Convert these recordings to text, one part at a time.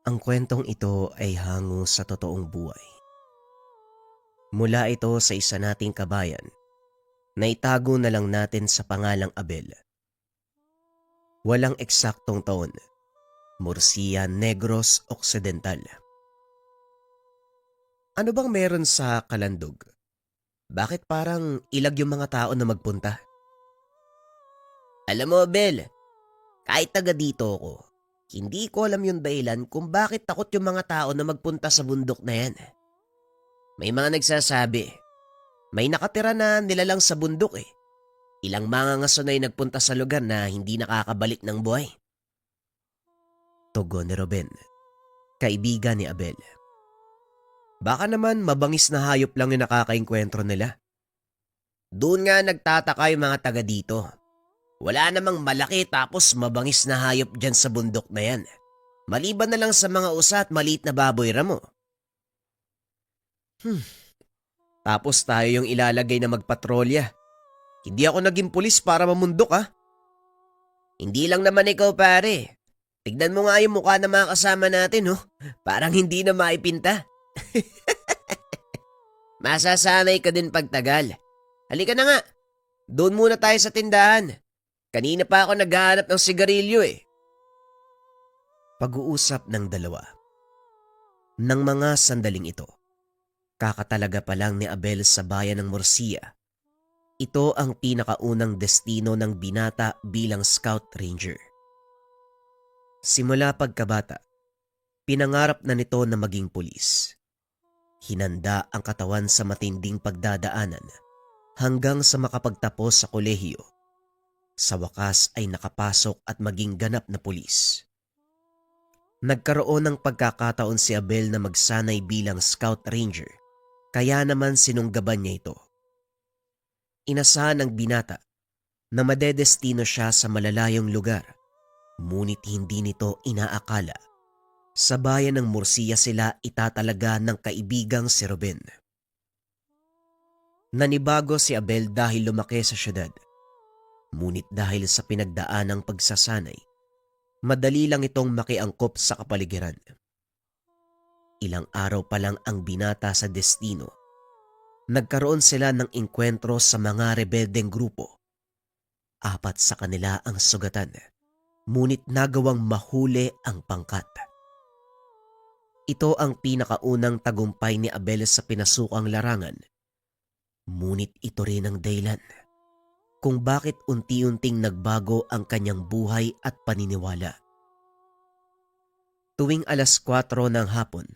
Ang kwentong ito ay hango sa totoong buhay. Mula ito sa isa nating kabayan na itago na lang natin sa pangalang Abel. Walang eksaktong taon, Murcia, Negros Occidental. Ano bang meron sa Kalandog? Bakit parang ilag yung mga tao na magpunta? Alam mo, Abel, kahit taga dito ako, hindi ko alam yung dahilan kung bakit takot yung mga tao na magpunta sa bundok na yan. May mga nagsasabi, may nakatira na nilalang sa bundok eh. Ilang mga ngaso na nagpunta sa lugar na hindi nakakabalik ng buhay. Tugon ni Ruben, kaibigan ni Abel. Baka naman mabangis na hayop lang yung nakakaengkwentro nila. Doon nga nagtataka yung mga taga dito. Wala namang malaki tapos mabangis na hayop dyan sa bundok na yan. Maliban na lang sa mga usa at maliit na baboy ramo. Tapos tayo yung ilalagay na magpatrolya. Hindi ako naging pulis para mamundok ha. Hindi lang naman ikaw pare. Tignan mo nga yung mukha ng mga kasama natin oh. Parang hindi na maipinta. Masasanay ka din pagtagal. Halika na nga. Doon muna tayo sa tindahan. Kanina pa ako naghahanap ng sigarilyo eh. Pag-uusap ng dalawa. Nang mga sandaling ito, kakatalaga pa lang ni Abel sa bayan ng Murcia. Ito ang pinakaunang destino ng binata bilang scout ranger. Simula pagkabata, pinangarap na nito na maging pulis. Hinanda ang katawan sa matinding pagdadaanan hanggang sa makapagtapos sa kolehiyo. Sa wakas ay nakapasok at maging ganap na pulis. Nagkaroon ng pagkakataon si Abel na magsanay bilang scout ranger, kaya naman sinunggaban niya ito. Inasahan ng binata na madedestino siya sa malalayong lugar, ngunit hindi nito inaakala. Sa bayan ng Murcia sila itatalaga ng kaibigang si Ruben. Nanibago si Abel dahil lumaki sa syudad. Ngunit dahil sa pinagdaanang pagsasanay, madali lang itong makiangkop sa kapaligiran. Ilang araw pa lang ang binata sa destino. Nagkaroon sila ng engkwentro sa mga rebeldeng grupo. 4 sa kanila ang sugatan, ngunit nagawang mahuli ang pangkat. Ito ang pinakaunang tagumpay ni Abel sa pinasukang larangan. Ngunit ito rin ang dahilan kung bakit unti-unting nagbago ang kanyang buhay at paniniwala. Tuwing 4:00 ng hapon,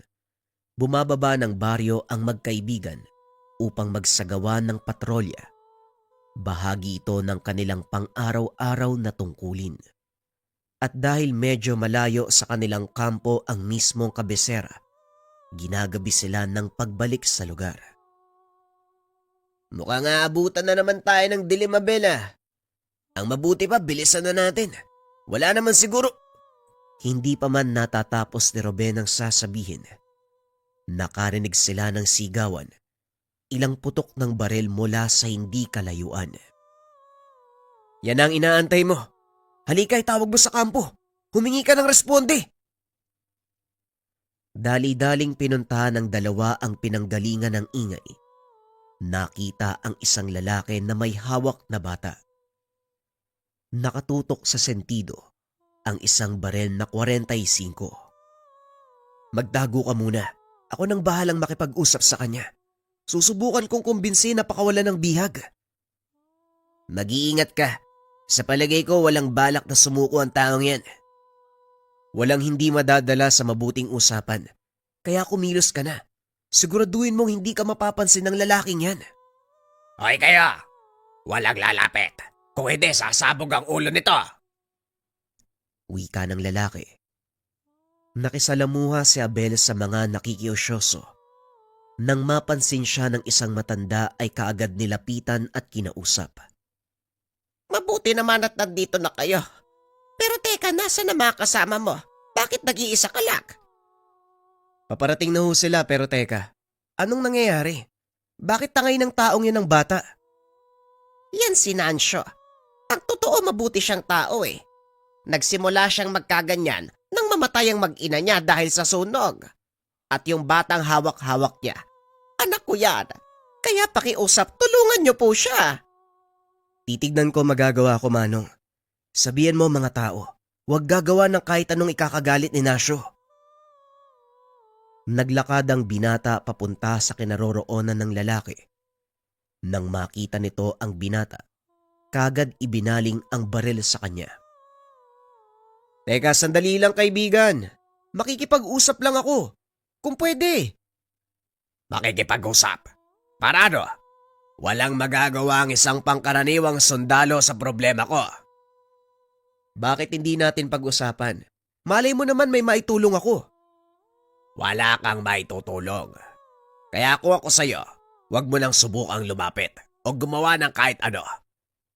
bumababa ng baryo ang magkaibigan upang magsagawa ng patrolya. Bahagi ito ng kanilang pang-araw-araw na tungkulin. At dahil medyo malayo sa kanilang kampo ang mismong kabisera, ginagabi sila ng pagbalik sa lugar. Mukhang aabutan na naman tayo ng dilim, Abel ah. Ang mabuti pa, bilisan na natin. Wala naman siguro. Hindi pa man natatapos ni Ruben ang sasabihin. Nakarinig sila ng sigawan. Ilang putok ng baril mula sa hindi kalayuan. Yan ang inaantay mo. Halika, itawag mo sa kampo. Humingi ka ng responde. Dali-daling pinuntahan ng dalawa ang pinanggalingan ng ingay. Nakita ang isang lalaki na may hawak na bata. Nakatutok sa sentido ang isang barel na 45. Magtago ka muna. Ako nang bahalang makipag-usap sa kanya. Susubukan kong kumbinsi na pakawalan ng bihag. Mag-iingat ka. Sa palagay ko walang balak na sumuko ang taong yan. Walang hindi madadala sa mabuting usapan. Kaya kumilos ka na. Siguraduhin mong hindi ka mapapansin ng lalaking yan. Hoy kayo! Walang lalapit. Kung hindi, sasabog ang ulo nito. Wika ng lalaki. Nakisalamuha si Abel sa mga nakikiusyoso. Nang mapansin siya ng isang matanda ay kaagad nilapitan at kinausap. Mabuti naman at nandito na kayo. Pero teka, nasa na mga kasama mo? Bakit nag-iisa ka lang? Paparating na ho sila pero teka, anong nangyayari? Bakit tangay ng taong yan ng bata? Yan si Nansyo. Ang totoo mabuti siyang tao eh. Nagsimula siyang magkaganyan nang nang mamatay ang mag-ina niya dahil sa sunog. At yung batang hawak-hawak niya, anak ko yan. Kaya pakiusap, tulungan niyo po siya. Titignan ko magagawa ko, Manong. Sabihan mo mga tao, huwag gagawa ng kahit anong ikakagalit ni Nasyo. Naglakad ang binata papunta sa kinaroroonan ng lalaki. Nang makita nito ang binata, kagad ibinaling ang baril sa kanya. Teka, sandali lang kaibigan. Makikipag-usap lang ako. Kung pwede. Makikipag-usap? Para ano? Walang magagawa ang isang pangkaraniwang sundalo sa problema ko. Bakit hindi natin pag-usapan? Malay mo naman may maitulong ako. Wala kang maitutulong. Kaya kung ako sa'yo, huwag mo nang subukang lumapit o gumawa ng kahit ano.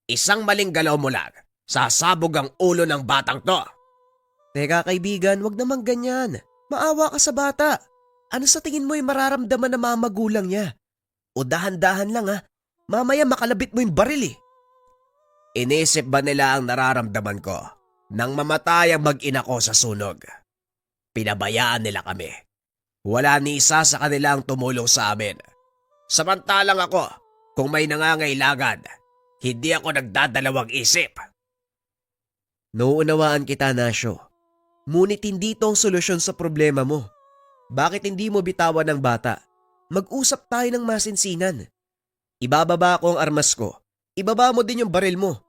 Isang maling galaw mo lang, sasabog ang ulo ng batang to. Teka kaibigan, wag naman ganyan. Maawa ka sa bata. Ano sa tingin mo yung mararamdaman ng mga magulang niya? O dahan-dahan lang ha. Mamaya makalabit mo yung baril eh. Inisip ba nila ang nararamdaman ko nang mamatay ang mag-ina ko sa sunog? Pinabayaan nila kami. Wala ni isa sa kanila ang tumulong sa amin. Samantalang ako, kung may nangangailangan, hindi ako nagdadalawang isip. Nauunawaan kita, Nasyo. Ngunit hindi ito ang solusyon sa problema mo. Bakit hindi mo bitawan ng bata? Mag-usap tayo ng masinsinan. Ibababa ko ang armas ko. Ibaba mo din yung baril mo.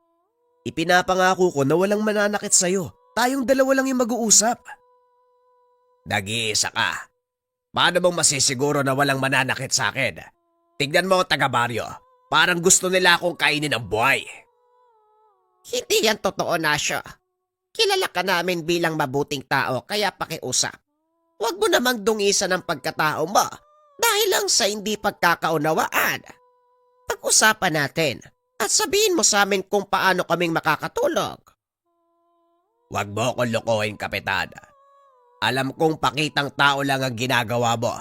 Ipinapangako ko na walang mananakit sa'yo. Tayong dalawa lang yung mag-uusap. Nag-iisa ka. Paano mong masisiguro na walang mananakit sa akin? Tignan mo, taga-baryo. Parang gusto nila akong kainin ng buhay. Hindi yan totoo, Nasyo. Kilala ka namin bilang mabuting tao kaya pakiusap. Huwag mo namang dungisan ang pagkatao mo dahil lang sa hindi pagkakaunawaan. Pag-usapan natin at sabihin mo sa amin kung paano kaming makakatulog. Huwag mo akong lokohin, Kapitan. Alam kong pakitang tao lang ang ginagawa mo.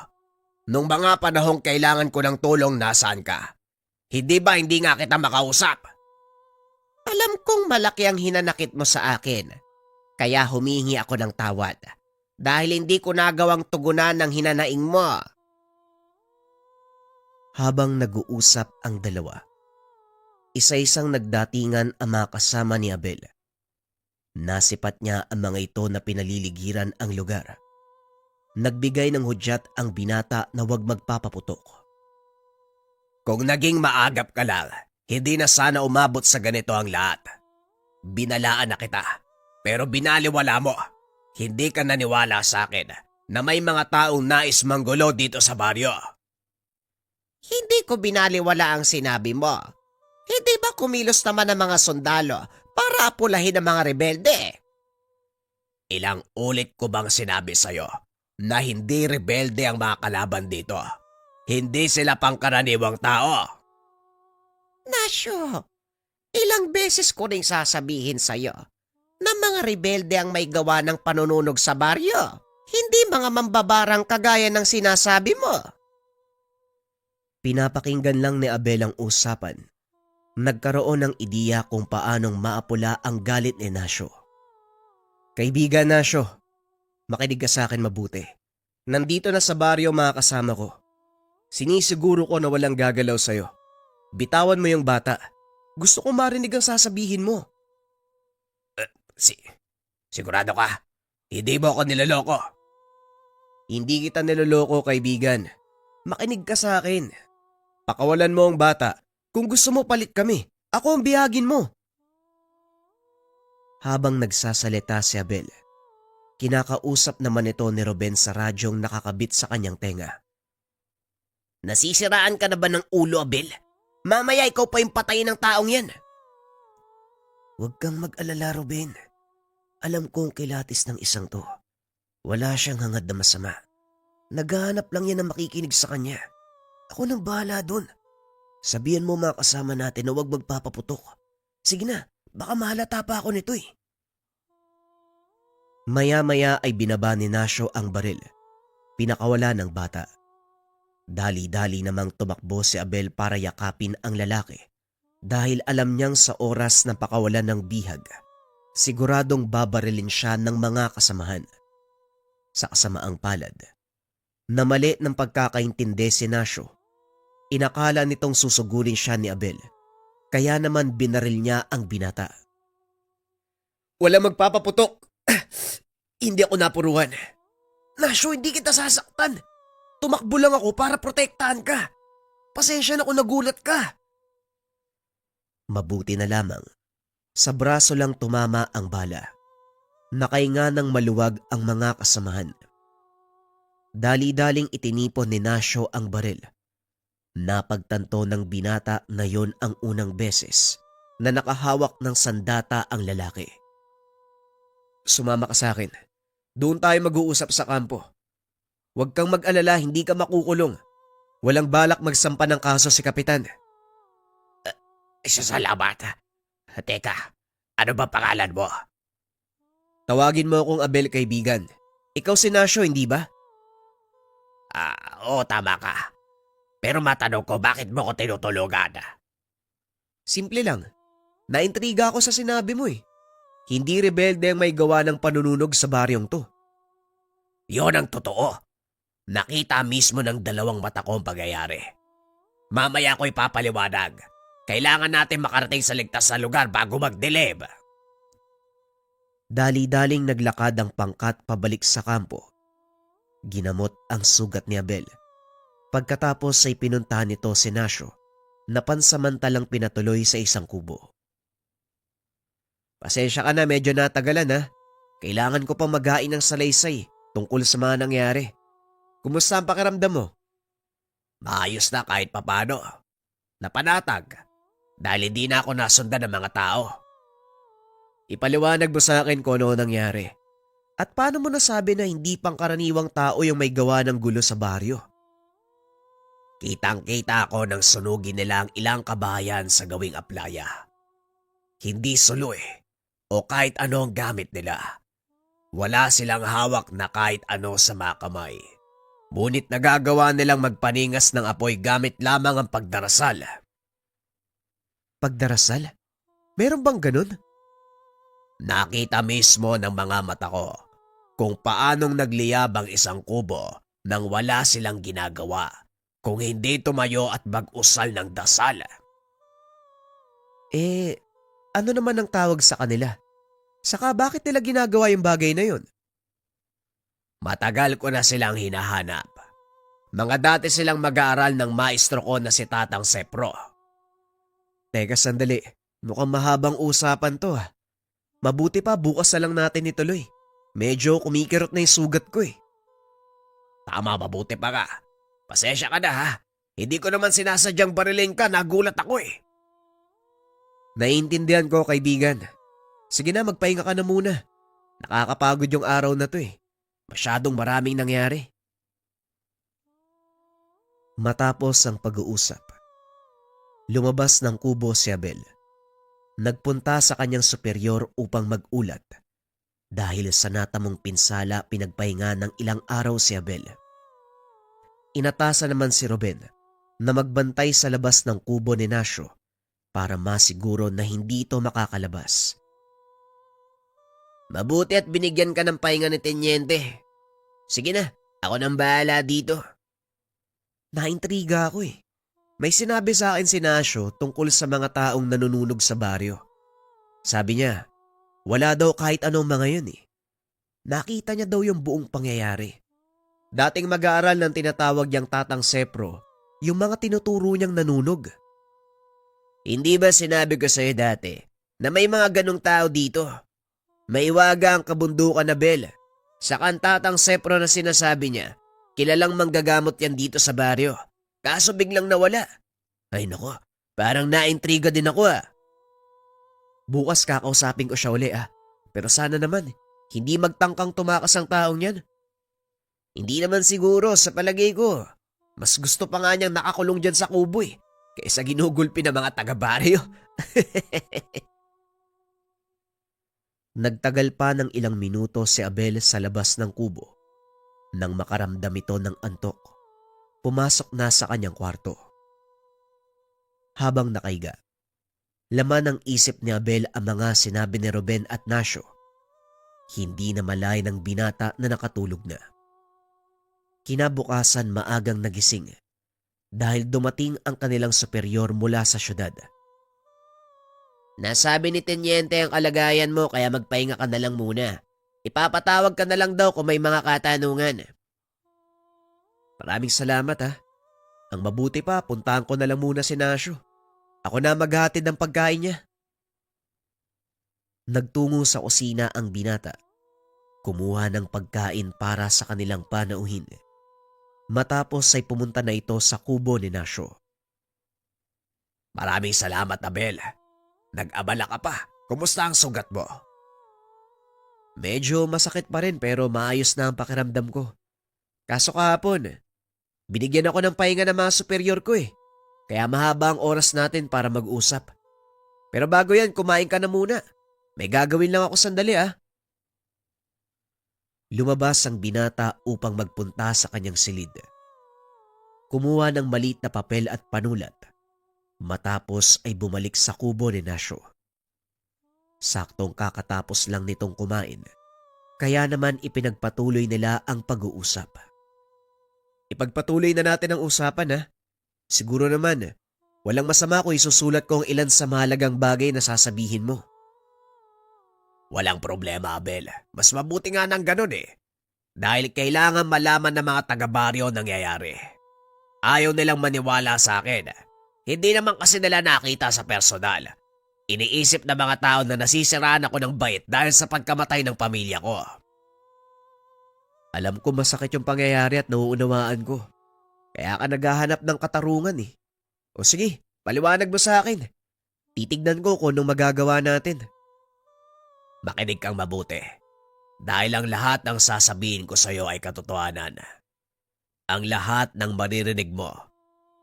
Nung mga panahong kailangan ko ng tulong, nasaan ka? Hindi ba hindi nga kita makausap? Alam kong malaki ang hinanakit mo sa akin, kaya humingi ako ng tawad dahil hindi ko nagawang tugunan ng hinanaing mo. Habang nag-uusap ang dalawa, isa-isang nagdatingan ang mga kasama ni Abel. Nasipat niya ang mga ito na pinaliligiran ang lugar. Nagbigay ng hudyat ang binata na huwag magpapaputok. Kung naging maagap ka lang, hindi na sana umabot sa ganito ang lahat. Binalaan na kita, pero binaliwala mo. Hindi ka naniwala sa akin na may mga taong nais manggulo dito sa baryo. Hindi ko binaliwala ang sinabi mo. Hindi ba kumilos naman ang mga sundalo para apulahin ang mga rebelde? Ilang ulit ko bang sinabi sa'yo na hindi rebelde ang mga kalaban dito? Hindi sila pangkaraniwang tao. Nasyo, ilang beses ko ring sasabihin sa'yo na mga rebelde ang may gawa ng panununog sa baryo. Hindi mga mambabarang kagaya ng sinasabi mo. Pinapakinggan lang ni Abel ang usapan. Nagkaroon ng ideya kung paanong maapula ang galit ni Nasyo. Kaibigan Nasyo, makinig ka sa akin mabuti. Nandito na sa baryo mga kasama ko. Sinisiguro ko na walang gagalaw sa'yo. Bitawan mo yung bata. Gusto ko marinig ang sasabihin mo. Sigurado ka? Hindi mo ako niloloko? Hindi kita niloloko, kaibigan. Makinig ka sa akin. Pakawalan mo ang bata. Kung gusto mo, palit kami. Ako ang biyagin mo. Habang nagsasalita si Abel, kinakausap naman ito ni Ruben sa radyong nakakabit sa kanyang tenga. Nasisiraan ka na ba ng ulo, Abel? Mamaya ikaw pa yung patayin ng taong yan. Huwag kang mag-alala, Ruben. Alam kong kilatis ng isang to. Wala siyang hangad na masama. Naghahanap lang yan ng makikinig sa kanya. Ako nang bahala dun. Sabihan mo mga kasama natin na huwag magpapaputok. Sige na, baka mahalata pa ako nito eh. Maya-maya ay binaba ni Nasyo ang baril. Pinakawala ng bata. Dali-dali namang tumakbo si Abel para yakapin ang lalaki dahil alam niyang sa oras ng pakawalan ng bihag, siguradong babarilin siya ng mga kasamahan. Sa kasamaang palad, na mali ng pagkakaintindi si Nasyo. Inakala nitong susugurin siya ni Abel, kaya naman binaril niya ang binata. Wala magpapaputok. Hindi ako napuruhan. Nasyo, hindi kita sasaktan. Tumakbo lang ako para protektahan ka. Pasensya na kung nagulat ka. Mabuti na lamang, sa braso lang tumama ang bala. Nakainga ng maluwag ang mga kasamahan. Dali-daling itinipon ni Nasyo ang baril. Napagtanto ng binata na yon ang unang beses na nakahawak ng sandata ang lalaki. Sumama ka sa akin. Doon tayo mag-uusap sa kampo. Huwag kang mag-alala, hindi ka makukulong. Walang balak magsampa ng kaso si Kapitan. Salamat. Teka, ano ba pangalan mo? Tawagin mo akong Abel, kaibigan. Ikaw si Nasyo, hindi ba? Oo, tama ka. Pero matanong ko, bakit mo ko tinutulugan? Simple lang. Naintriga ako sa sinabi mo eh. Hindi rebelde ang may gawa ng panununog sa baryong to. Yon ang totoo. Nakita mismo ng dalawang mata ko ang pagyayari. Mamaya ko ipapaliwanag. Kailangan natin makarating sa ligtas na lugar bago magdilim. Dali-daling naglakad ang pangkat pabalik sa kampo. Ginamot ang sugat ni Abel. Pagkatapos ay pinuntahan nito si Nasyo na pansamantalang pinatuloy sa isang kubo. Pasensya ka na, medyo natagalan ha. Kailangan ko pang maghain ng salaysay tungkol sa mga nangyari. Kumusta ang pakiramdam mo? Maayos na kahit papano. Napanatag dahil hindi na ako nasundan ng mga tao. Ipaliwanag mo sa akin kung ano nangyari. At paano mo nasabi na hindi pangkaraniwang tao yung may gawa ng gulo sa baryo? Kitang-kita ako nang sunugin nila ang ilang kabahayan sa gawing aplaya. Hindi suloy o kahit ano ang gamit nila. Wala silang hawak na kahit ano sa mga kamay. Ngunit nagagawa nilang magpaningas ng apoy gamit lamang ang pagdarasal. Pagdarasal? Meron bang ganun? Nakita mismo ng mga mata ko kung paanong nagliyab ang isang kubo nang wala silang ginagawa kung hindi tumayo at mag-usal ng dasal. Ano naman ang tawag sa kanila? Saka bakit nila ginagawa yung bagay na yun? Matagal ko na silang hinahanap. Mga dati silang mag-aaral ng maestro ko na si Tatang Sepro. Teka sandali, mukhang mahabang usapan to ha. Mabuti pa bukas na lang natin ituloy. Medyo kumikirot na yung sugat ko eh. Tama, mabuti pa ka. Pasensya ka na ha. Hindi ko naman sinasadyang barilin ka, nagulat ako eh. Naiintindihan ko, kaibigan. Sige na, magpahinga ka na muna. Nakakapagod yung araw na to eh. Masyadong maraming nangyari. Matapos ang pag-uusap, lumabas ng kubo si Abel. Nagpunta sa kanyang superior upang mag-ulat. Dahil sa natamong pinsala, pinagpahinga ng ilang araw si Abel. Inatasan naman si Ruben na magbantay sa labas ng kubo ni Nasyo para masiguro na hindi ito makakalabas. Mabuti at binigyan ka ng pahinga ni Tenyente. Sige na, ako nang bahala dito. Naintriga ako eh. May sinabi sa akin si Nasyo tungkol sa mga taong nanununog sa baryo. Sabi niya, wala daw kahit anong mga yun eh. Nakita niya daw yung buong pangyayari. Dating mag-aaral ng tinatawag niyang Tatang Sepro, yung mga tinuturo niyang nanunog. Hindi ba sinabi ko sa'yo dati na may mga ganong tao dito? Maiwaga ang kabundukan na Bel. Sa Tatang Sepro na sinasabi niya, kilalang manggagamot yan dito sa baryo. Kaso biglang nawala. Ay nako, parang naintriga din ako ah. Bukas kakausapin ko siya uli ah. Pero sana naman, hindi magtangkang tumakas ang taong yan. Hindi naman siguro sa palagay ko. Mas gusto pa nga niyang nakakulong dyan sa kubo eh. Kaysa ginugulpi ng mga taga-baryo. Nagtagal pa ng ilang minuto si Abel sa labas ng kubo. Nang makaramdam ito ng antok, pumasok na sa kanyang kwarto. Habang nakaiga, laman ng isip ni Abel ang mga sinabi ni Ruben at Nasyo. Hindi na malay ng binata na nakatulog na. Kinabukasan maagang nagising dahil dumating ang kanilang superior mula sa syudad. Nasabi ni Tenyente ang kalagayan mo kaya magpahinga ka na lang muna. Ipapatawag ka na lang daw kung may mga katanungan. Maraming salamat ha. Ang mabuti pa, puntahan ko na lang muna si Nasyo. Ako na maghatid ng pagkain niya. Nagtungo sa kusina ang binata. Kumuha ng pagkain para sa kanilang panauhin. Matapos ay pumunta na ito sa kubo ni Nasyo. Maraming salamat, Abel. Nag-abala ka pa. Kumusta ang sugat mo? Medyo masakit pa rin pero maayos na ang pakiramdam ko. Kaso kahapon, binigyan ako ng pahinga ng mga superior ko eh. Kaya mahaba ang oras natin para mag-usap. Pero bago yan, kumain ka na muna. May gagawin lang ako sandali ah. Lumabas ang binata upang magpunta sa kanyang silid. Kumuha ng maliit na papel at panulat. Matapos ay bumalik sa kubo ni Nasyo. Saktong kakatapos lang nitong kumain. Kaya naman ipinagpatuloy nila ang pag-uusap. Ipagpatuloy na natin ang usapan ha. Siguro naman, walang masama kung isusulat ko ang ilan sa mahalagang bagay na sasabihin mo. Walang problema, Abel. Mas mabuti nga ng ganun eh. Dahil kailangan malaman ng mga taga-baryo ang nangyayari. Ayaw nilang maniwala sa akin. Hindi naman kasi nila nakita sa personal. Iniisip ng mga tao na nasisiraan ako ng bait dahil sa pagkamatay ng pamilya ko. Alam ko masakit yung pangyayari at nauunawaan ko. Kaya ka naghahanap ng katarungan eh. O sige, paliwanag mo sa akin. Titignan ko kung anong magagawa natin. Makinig kang mabuti. Dahil ang lahat ng sasabihin ko sa iyo ay katotohanan. Ang lahat ng maririnig mo,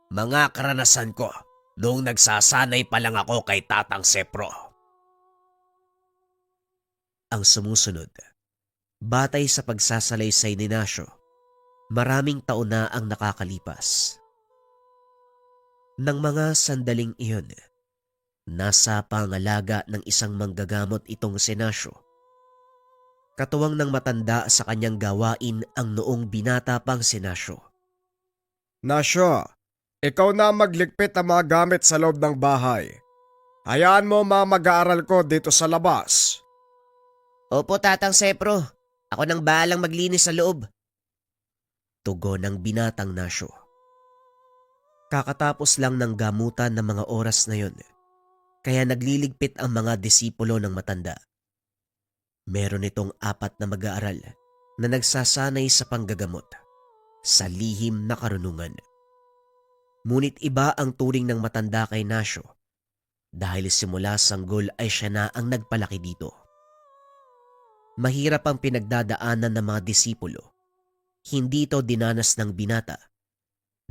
mga karanasan ko noong nagsasanay pa lang ako kay Tatang Sepro. Ang sumusunod, batay sa pagsasalaysay ni Nasyo, maraming taon na ang nakakalipas. Nang mga sandaling iyon, nasa pangalaga ng isang manggagamot itong si Nasyo. Katuwang ng matanda sa kanyang gawain ang noong binata pang si Nasyo. Nasyo, ikaw na magligpit ang mga gamit sa loob ng bahay. Hayaan mo mga mag-aaral ko dito sa labas. Opo, Tatang Sepro. Ako nang bahalang maglinis sa loob. Tugon ng binatang Nasyo. Kakatapos lang ng gamutan ng mga oras na yon, kaya nagliligpit ang mga disipulo ng matanda. Meron itong 4 na mag-aaral na nagsasanay sa panggagamot, sa lihim na karunungan. Ngunit iba ang turing ng matanda kay Nasyo dahil simula sanggol ay siya na ang nagpalaki dito. Mahirap ang pinagdadaanan ng mga disipulo. Hindi ito dinanas ng binata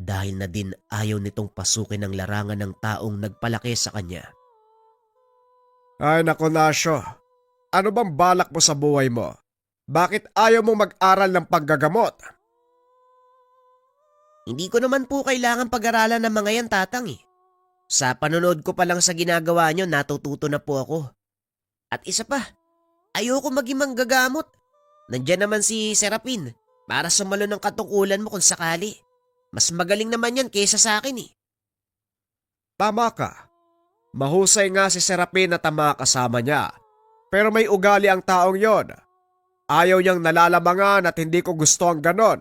dahil na din ayaw nitong pasukin ang larangan ng taong nagpalaki sa kanya. Ay nako Nasyo, ano bang balak mo sa buhay mo? Bakit ayaw mo mag-aral ng paggagamot? Hindi ko naman po kailangan pag-aralan ng mga yan, Tatang eh. Sa panonood ko pa lang sa ginagawa nyo, natututo na po ako. At isa pa, ayoko maging manggagamot. Nandyan naman si Serapin para sumalo ng katungkulan mo kung sakali. Mas magaling naman yan kaysa sa akin eh. Tama ka. Mahusay nga si Serapin at ang mga kasama niya. Pero may ugali ang taong yon. Ayaw niyang nalalamangan at hindi ko gusto ang ganon.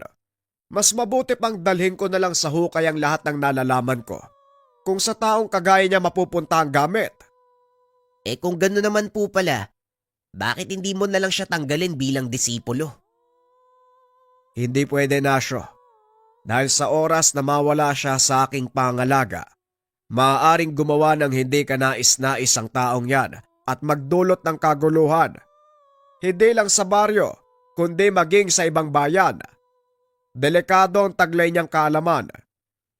Mas mabuti pang dalhin ko na lang sa hukay ang lahat ng nalalaman ko. Kung sa taong kagaya niya mapupunta ang gamit. Eh kung gano'n naman po pala, bakit hindi mo na lang siya tanggalin bilang disipulo? Hindi pwede, Nasyo. Dahil sa oras na mawala siya sa aking pangalaga, maaaring gumawa ng hindi kanais-nais ang taong yan at magdulot ng kaguluhan. Hindi lang sa baryo, kundi maging sa ibang bayan. Delikado ang taglay niyang kaalaman,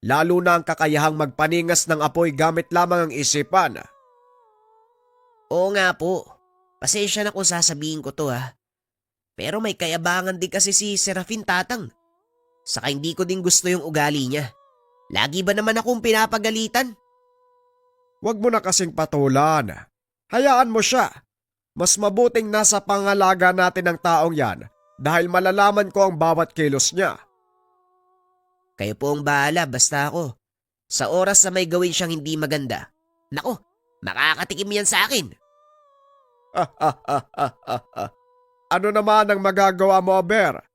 lalo na ang kakayahang magpaningas ng apoy gamit lamang ang isipan. Oo nga po. Pasensya na kung sasabihin ko to ha. Pero may kayabangan din kasi si Serafin, Tatang. Saka hindi ko din gusto yung ugali niya. Lagi ba naman akong pinapagalitan? Huwag mo na kasing patulan. Hayaan mo siya. Mas mabuting nasa pangalaga natin ang taong yan dahil malalaman ko ang bawat kilos niya. Kayo po ang bahala, basta ako. Sa oras na may gawin siyang hindi maganda, nako, makakatikim yan sa akin. Ano naman ang magagawa mo, Aber?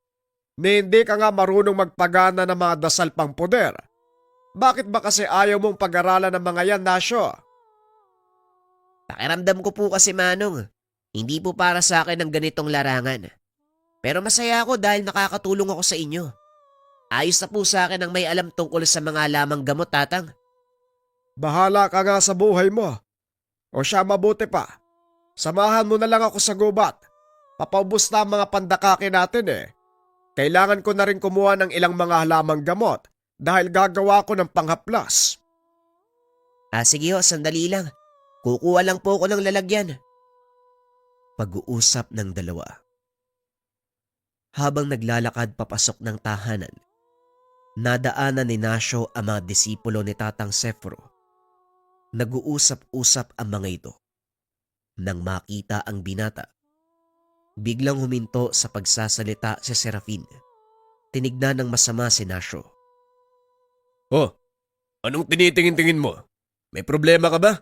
Ni hindi ka nga marunong magpagana ng mga dasal pang poder. Bakit ba kasi ayaw mong pag-aralan ng mga yan, Nasyo? Pakiramdam ko po kasi, Manong, hindi po para sa akin ang ganitong larangan. Pero masaya ako dahil nakakatulong ako sa inyo. Ayos na po sa akin ang may alam tungkol sa mga lamang gamot, Tatang. Bahala ka nga sa buhay mo. O siya, mabuti pa. Samahan mo na lang ako sa gubat. Papaubos na ang mga pandakake natin eh. Kailangan ko na rin kumuha ng ilang mga halamang gamot dahil gagawa ko ng panghaplas. Sige ho, sandali lang. Kukuha lang po ako ng lalagyan. Pag-uusap ng dalawa. Habang naglalakad papasok ng tahanan, nadaanan ni Nasyo ang mga disipulo ni Tatang Sefro. Nag-uusap-usap ang mga ito. Nang makita ang binata, biglang huminto sa pagsasalita si Serafin. Tinignan ng masama si Nasyo. Oh, anong tinitingin-tingin mo? May problema ka ba?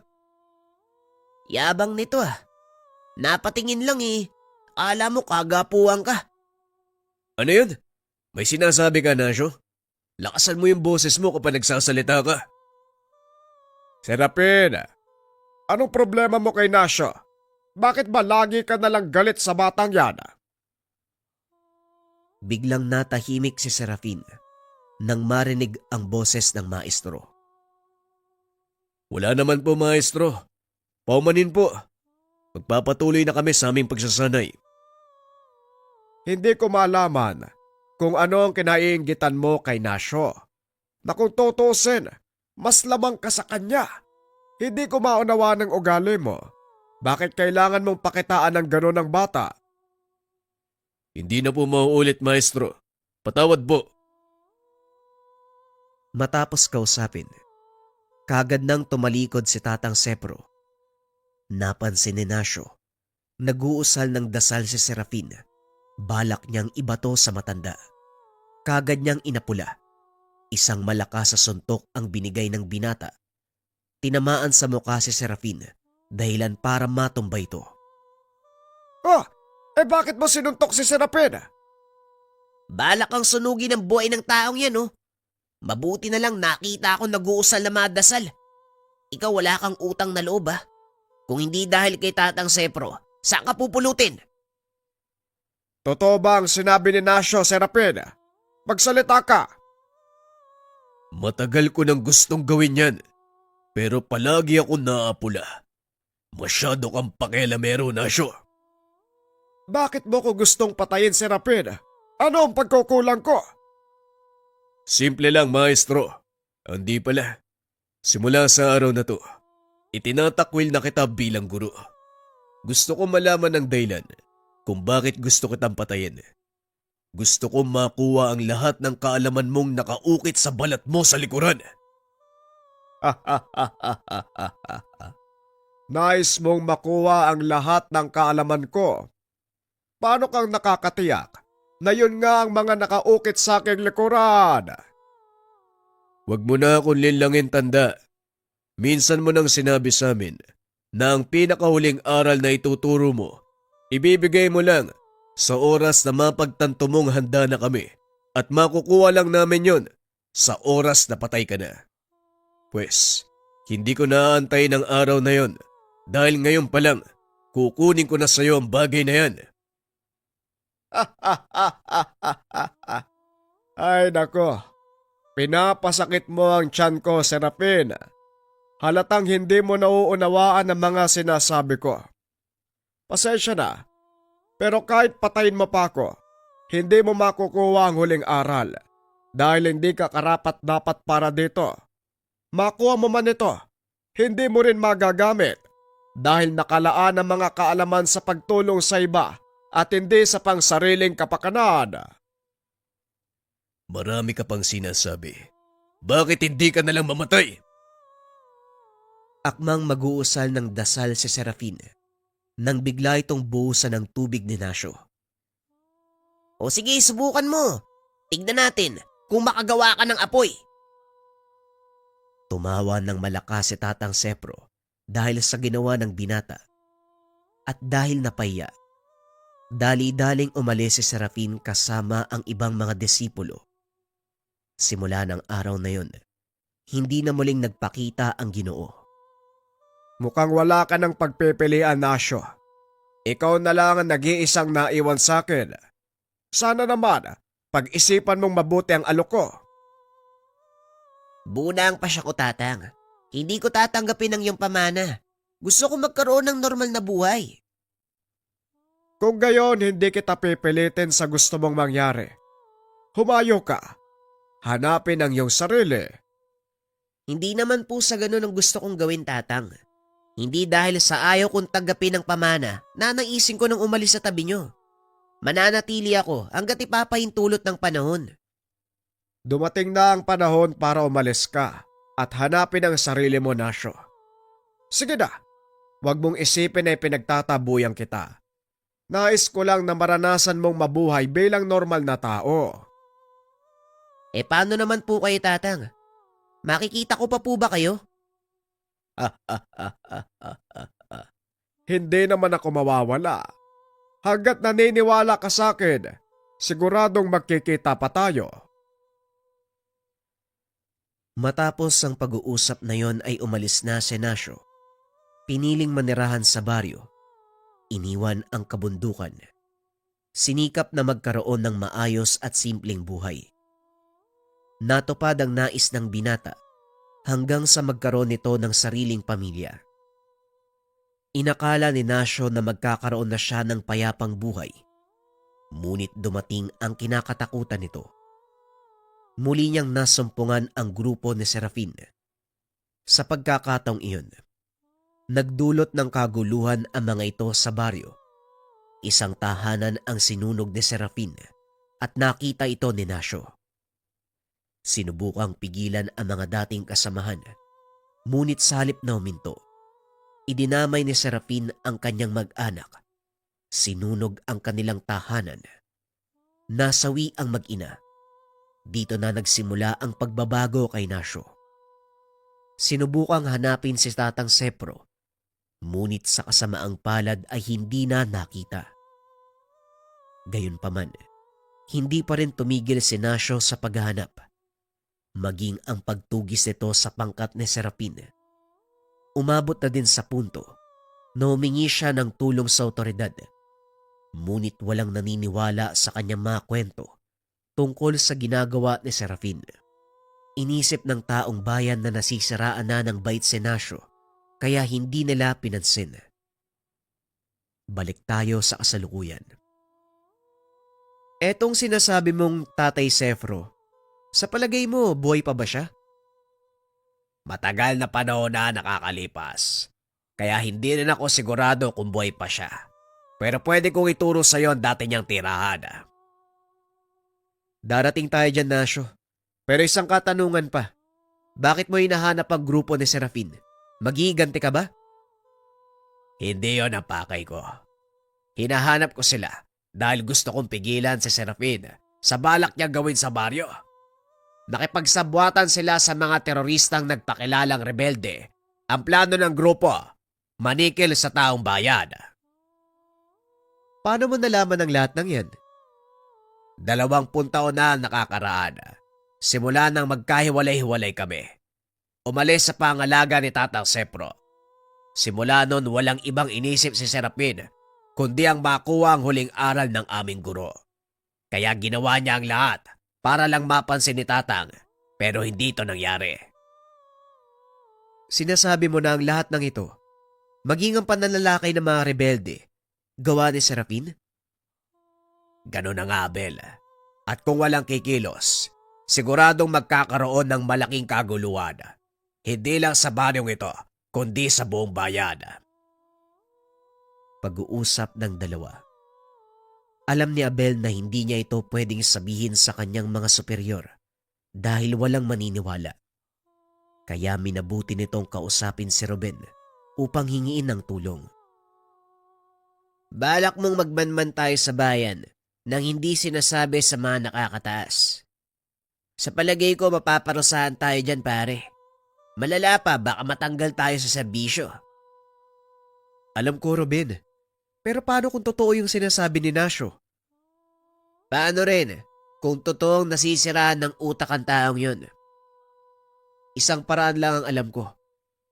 Yabang nito ah. Napatingin lang eh. Alam mo kagapuan ka. Ano yun? May sinasabi ka, Nasyo? Lakasan mo yung boses mo kapag nagsasalita ka. Serapin, anong problema mo kay Nasyo? Bakit ba lagi ka nalang galit sa batang yan? Biglang natahimik si Serafin nang marinig ang boses ng maestro. Wala naman po, maestro. Paumanin po. Magpapatuloy na kami sa aming pagsasanay. Hindi ko malaman kung ano ang kinaiinggitan mo kay Nasyo. Na kung tutusin, mas lamang ka sa kanya. Hindi ko maunawa ng ugali mo. Bakit kailangan mong pakitaan ng gano'n ng bata? Hindi na po mauulit, maestro. Patawad po. Matapos kausapin, kagad nang tumalikod si Tatang Sepro. Napansin ni Nasyo, nag-uusal ng dasal si Serafin. Balak niyang ibato sa matanda. Kagad niyang inapula. Isang malakas sa suntok ang binigay ng binata. Tinamaan sa mukha si Serafin, dahilan para matumba ito. Bakit mo sinuntok si Serapin? Balak kang sunugin ang buhay ng taong yan, oh. Mabuti na lang nakita akong nag-uusal na mga dasal. Ikaw wala kang utang na loob, ah. Kung hindi dahil kay Tatang Sepro, saan ka pupulutin? Totoo ba ang sinabi ni Nasyo, Serapin? Magsalita ka. Matagal ko nang gustong gawin yan, pero palagi ako naapula. Masyado kang pakialamero, Nasyo. Bakit mo ko gustong patayin, Serapin? Ano ang pagkukulang ko? Simple lang, maestro. Hindi pala. Simula sa araw na to, itinatakwil na kita bilang guro. Gusto ko malaman ang dahilan kung bakit gusto kitang patayin. Gusto ko makuha ang lahat ng kaalaman mong nakaukit sa balat mo sa likuran. Nais mong makuha ang lahat ng kaalaman ko. Paano kang nakakatiyak na yun nga ang mga nakaukit sa aking likuran? Huwag mo na akong linlangin, tanda. Minsan mo nang sinabi sa amin na ang pinakahuling aral na ituturo mo, ibibigay mo lang sa oras na mapagtanto mong handa na kami at makukuha lang namin yon sa oras na patay ka na. Pwes, hindi ko naaantay ng araw na yon dahil ngayon pa lang kukunin ko na sa iyo ang bagay na yan. Ay nako, pinapasakit mo ang tiyan ko, Serapin. Halatang hindi mo nauunawaan ang mga sinasabi ko. Pasensya na, pero kahit patayin mo pa ako, hindi mo makukuha ang huling aral dahil hindi ka karapat-dapat para dito. Makuha mo man ito, hindi mo rin magagamit dahil nakalaan ang mga kaalaman sa pagtulong sa iba at hindi sa pangsariling kapakanan. Marami ka pang sinasabi. Bakit hindi ka nalang mamatay? Akmang mag-uusal ng dasal si Serafin. nang bigla itong buhusan ng tubig ni Nasyo. O sige, subukan mo. Tignan natin kung makagawa ka ng apoy. Tumawa ng malakas si Tatang Sepro dahil sa ginawa ng binata. At dahil napahiya, dali-daling umalis si Serafin kasama ang ibang mga disipulo. Simula ng araw na yon, hindi na muling nagpakita ang Ginoo. Mukhang wala ka ng pagpipilian, Nasyo. Ikaw na lang ang nag-iisang naiwan sa akin. Sana naman, pag-isipan mong mabuti ang alok ko. Bunang pa siya ko, Tatang. Hindi ko tatanggapin ang iyong pamana. Gusto ko magkaroon ng normal na buhay. Kung gayon, hindi kita pipilitin sa gusto mong mangyari. Humayo ka. Hanapin ang iyong sarili. Hindi naman po sa ganun ang gusto kong gawin, Tatang. Hindi dahil sa ayaw kong tanggapin ang pamana na naisin ko nang umalis sa tabi niyo. Mananatili ako hanggat ipapahintulot ng panahon. Dumating na ang panahon para umalis ka at hanapin ang sarili mo, Nasyo. Sige na, huwag mong isipin na pinagtatabuyan kita. Nais ko lang na maranasan mong mabuhay bilang normal na tao. Paano naman po kayo, Tatang? Makikita ko pa po ba kayo? Hindi naman ako mawawala. Hanggat naniniwala ka sa akin, siguradong magkikita pa tayo. Matapos ang pag-uusap na yon ay umalis na si Nasyo. Piniling manirahan sa baryo. Iniwan ang kabundukan. Sinikap na magkaroon ng maayos at simpleng buhay. Natupad ang nais ng binata hanggang sa magkaroon nito ng sariling pamilya. Inakala ni Nasyo na magkakaroon na siya ng payapang buhay. Ngunit dumating ang kinakatakutan nito. Muli niyang nasumpungan ang grupo ni Serafin. Sa pagkakataong iyon, nagdulot ng kaguluhan ang mga ito sa baryo. Isang tahanan ang sinunog ni Serafin at nakita ito ni Nasyo. Sinubukang pigilan ang mga dating kasamahan, ngunit sa halip na huminto, idinamay ni Serafin ang kanyang mag-anak. Sinunog ang kanilang tahanan. Nasawi ang mag-ina. Dito na nagsimula ang pagbabago kay Nasyo. Sinubukang hanapin si Tatang Sepro, ngunit sa kasamaang palad ay hindi na nakita. Gayunpaman, hindi pa rin tumigil si Nasyo sa paghahanap, maging ang pagtugis nito sa pangkat ni Serafin. Umabot na din sa punto na humingi siya ng tulong sa otoridad, ngunit walang naniniwala sa kanyang mga kwento tungkol sa ginagawa ni Serafin. Inisip ng taong bayan na nasisiraan na ng bait si Nasyo, kaya hindi nila pinansin. Balik tayo sa kasalukuyan. Etong sinasabi mong Tatay Sefro, sa palagay mo, buhay pa ba siya? Matagal na panahon na nakakalipas, kaya hindi rin ako sigurado kung buhay pa siya. Pero pwede kong ituro sa iyo ang dati niyang tirahan. Darating tayo dyan, Nasyo. Pero isang katanungan pa. Bakit mo hinahanap ang grupo ni Serafin? Magiganti ka ba? Hindi yon ang pakay ko. Hinahanap ko sila dahil gusto kong pigilan si Serafin sa balak niya gawin sa baryo. Nakipagsabwatan sila sa mga teroristang nagpakilalang rebelde. Ang plano ng grupo, manikil sa taong bayan. Paano mo nalaman ang lahat ng yan? 20 taon na nakakaraan. Simula nang magkahiwalay-hiwalay kami. Umalis sa pangalaga ni Tatang Sepro. Simula noon walang ibang inisip si Serafin kundi ang makuha ang huling aral ng aming guro. Kaya ginawa niya ang lahat para lang mapansin ni Tatang, pero hindi ito nangyari. Sinasabi mo na ang lahat ng ito, maging ang pananalakay ng mga rebelde, gawa ni Serafin? Ganun na nga, Abel. At kung walang kikilos, siguradong magkakaroon ng malaking kaguluhan. Hindi lang sa baryong ito, kundi sa buong bayan. Pag-uusap ng dalawa. Alam ni Abel na hindi niya ito pwedeng sabihin sa kanyang mga superior dahil walang maniniwala. Kaya minabuti nitong kausapin si Ruben upang hingiin ng tulong. Balak mong magmanman tayo sa bayan nang hindi sinasabi sa mga nakakataas. Sa palagay ko mapaparusahan tayo dyan pare. Malala pa baka matanggal tayo sa serbisyo. Alam ko, Ruben. Pero paano kung totoo yung sinasabi ni Nasyo? Paano rin kung totoong nasisiraan ng utak ang taong yun? Isang paraan lang ang alam ko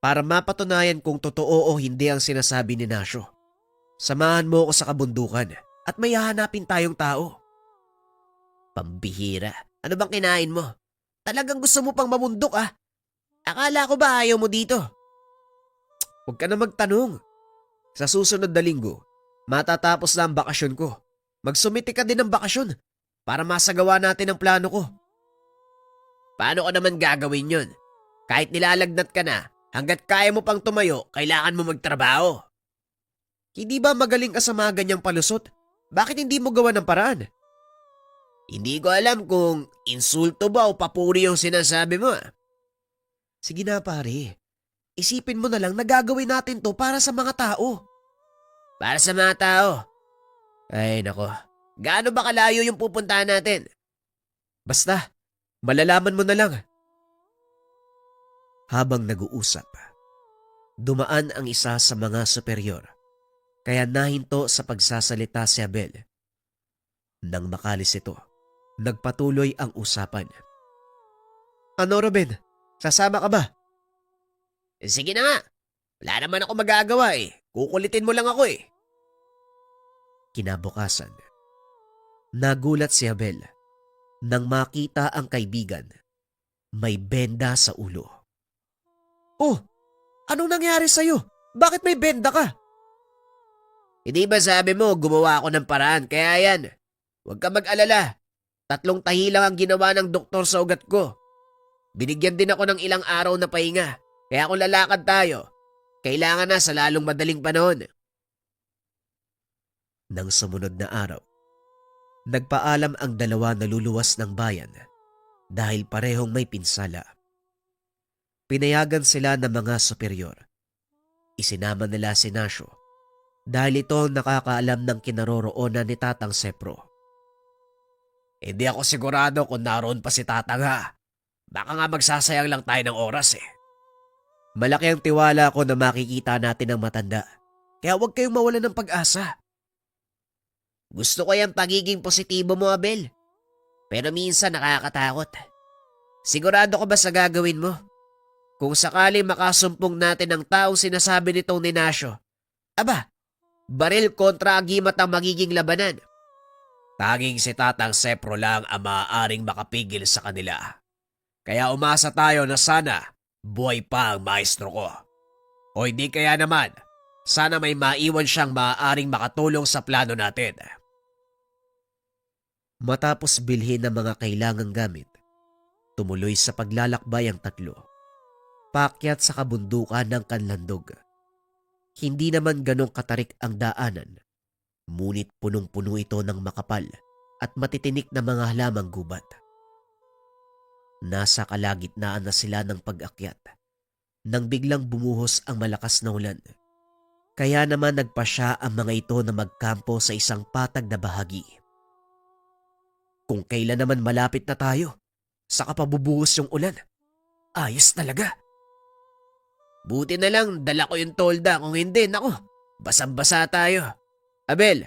para mapatunayan kung totoo o hindi ang sinasabi ni Nasyo. Samahan mo ako sa kabundukan at may hahanapin tayong tao. Pambihira. Ano bang kinain mo? Talagang gusto mo pang mamundok ah. Akala ko ba ayaw mo dito? Huwag ka na magtanong. Sa susunod na linggo, matatapos na ang bakasyon ko. Magsumiti ka din ng bakasyon para masagawa natin ang plano ko. Paano ko naman gagawin yun? Kahit nilalagnat ka na, hanggat kaya mo pang tumayo, kailangan mo magtrabaho. Hindi ba magaling ka sa mga ganyang palusot? Bakit hindi mo gawa ng paraan? Hindi ko alam kung insulto ba o papuri yung sinasabi mo. Sige na pare, isipin mo na lang na gagawin natin to para sa mga tao. Para sa mga tao. Ay nako, gaano ba kalayo yung pupuntahan natin? Basta, malalaman mo na lang. Habang nag-uusap, dumaan ang isa sa mga superior, kaya nahinto sa pagsasalita si Abel. Nang makalis ito, nagpatuloy ang usapan. Ano Ruben, sasama ka ba? Sige na nga, wala naman ako magagawa eh. Kukulitin mo lang ako eh. Kinabukasan, nagulat si Abel nang makita ang kaibigan may benda sa ulo. Oh, anong nangyari sa'yo? Bakit may benda ka? Hindi ba sabi mo gumawa ako ng paraan kaya yan? Huwag ka mag-alala. 3 tahi lang ang ginawa ng doktor sa ugat ko. Binigyan din ako ng ilang araw na pahinga. Kaya kung lalakad tayo, kailangan na sa lalong madaling panahon. Nang sumunod na araw, nagpaalam ang dalawa na luluwas ng bayan dahil parehong may pinsala. Pinayagan sila ng mga superior. Isinama nila si Nasyo dahil ito ang nakakaalam ng kinaroroonan ni Tatang Sepro. Hindi ako sigurado kung naroon pa si Tatang ha. Baka nga magsasayang lang tayo ng oras eh. Malaki ang tiwala ko na makikita natin ang matanda. Kaya huwag kayong mawalan ng pag-asa. Gusto ko yung pagiging positibo mo, Abel. Pero minsan nakakatakot. Sigurado ka ba sa gagawin mo? Kung sakali makasumpong natin ang taong sinasabi nitong ni Nasyo, aba, baril kontra agimat ang magiging labanan. Tanging si Tatang Sepro lang ang maaaring makapigil sa kanila. Kaya umasa tayo na sana buhay pa ang maestro ko. O hindi kaya naman, sana may maiwan siyang maaaring makatulong sa plano natin. Matapos bilhin ang mga kailangang gamit, tumuloy sa paglalakbay ang tatlo. Paakyat sa kabundukan ng Kanlandog. Hindi naman ganong katarik ang daanan, ngunit punong-puno ito ng makapal at matitinik na mga halamang gubat. Nasa kalagitnaan na sila ng pag-akyat nang biglang bumuhos ang malakas na ulan. Kaya naman nagpasya ang mga ito na magkampo sa isang patag na bahagi. Kung kailan naman malapit na tayo, saka pa bubuhos yung ulan. Ayos talaga. Buti na lang dala ko yung tolda, kung hindi, nako, basang-basa tayo. Abel,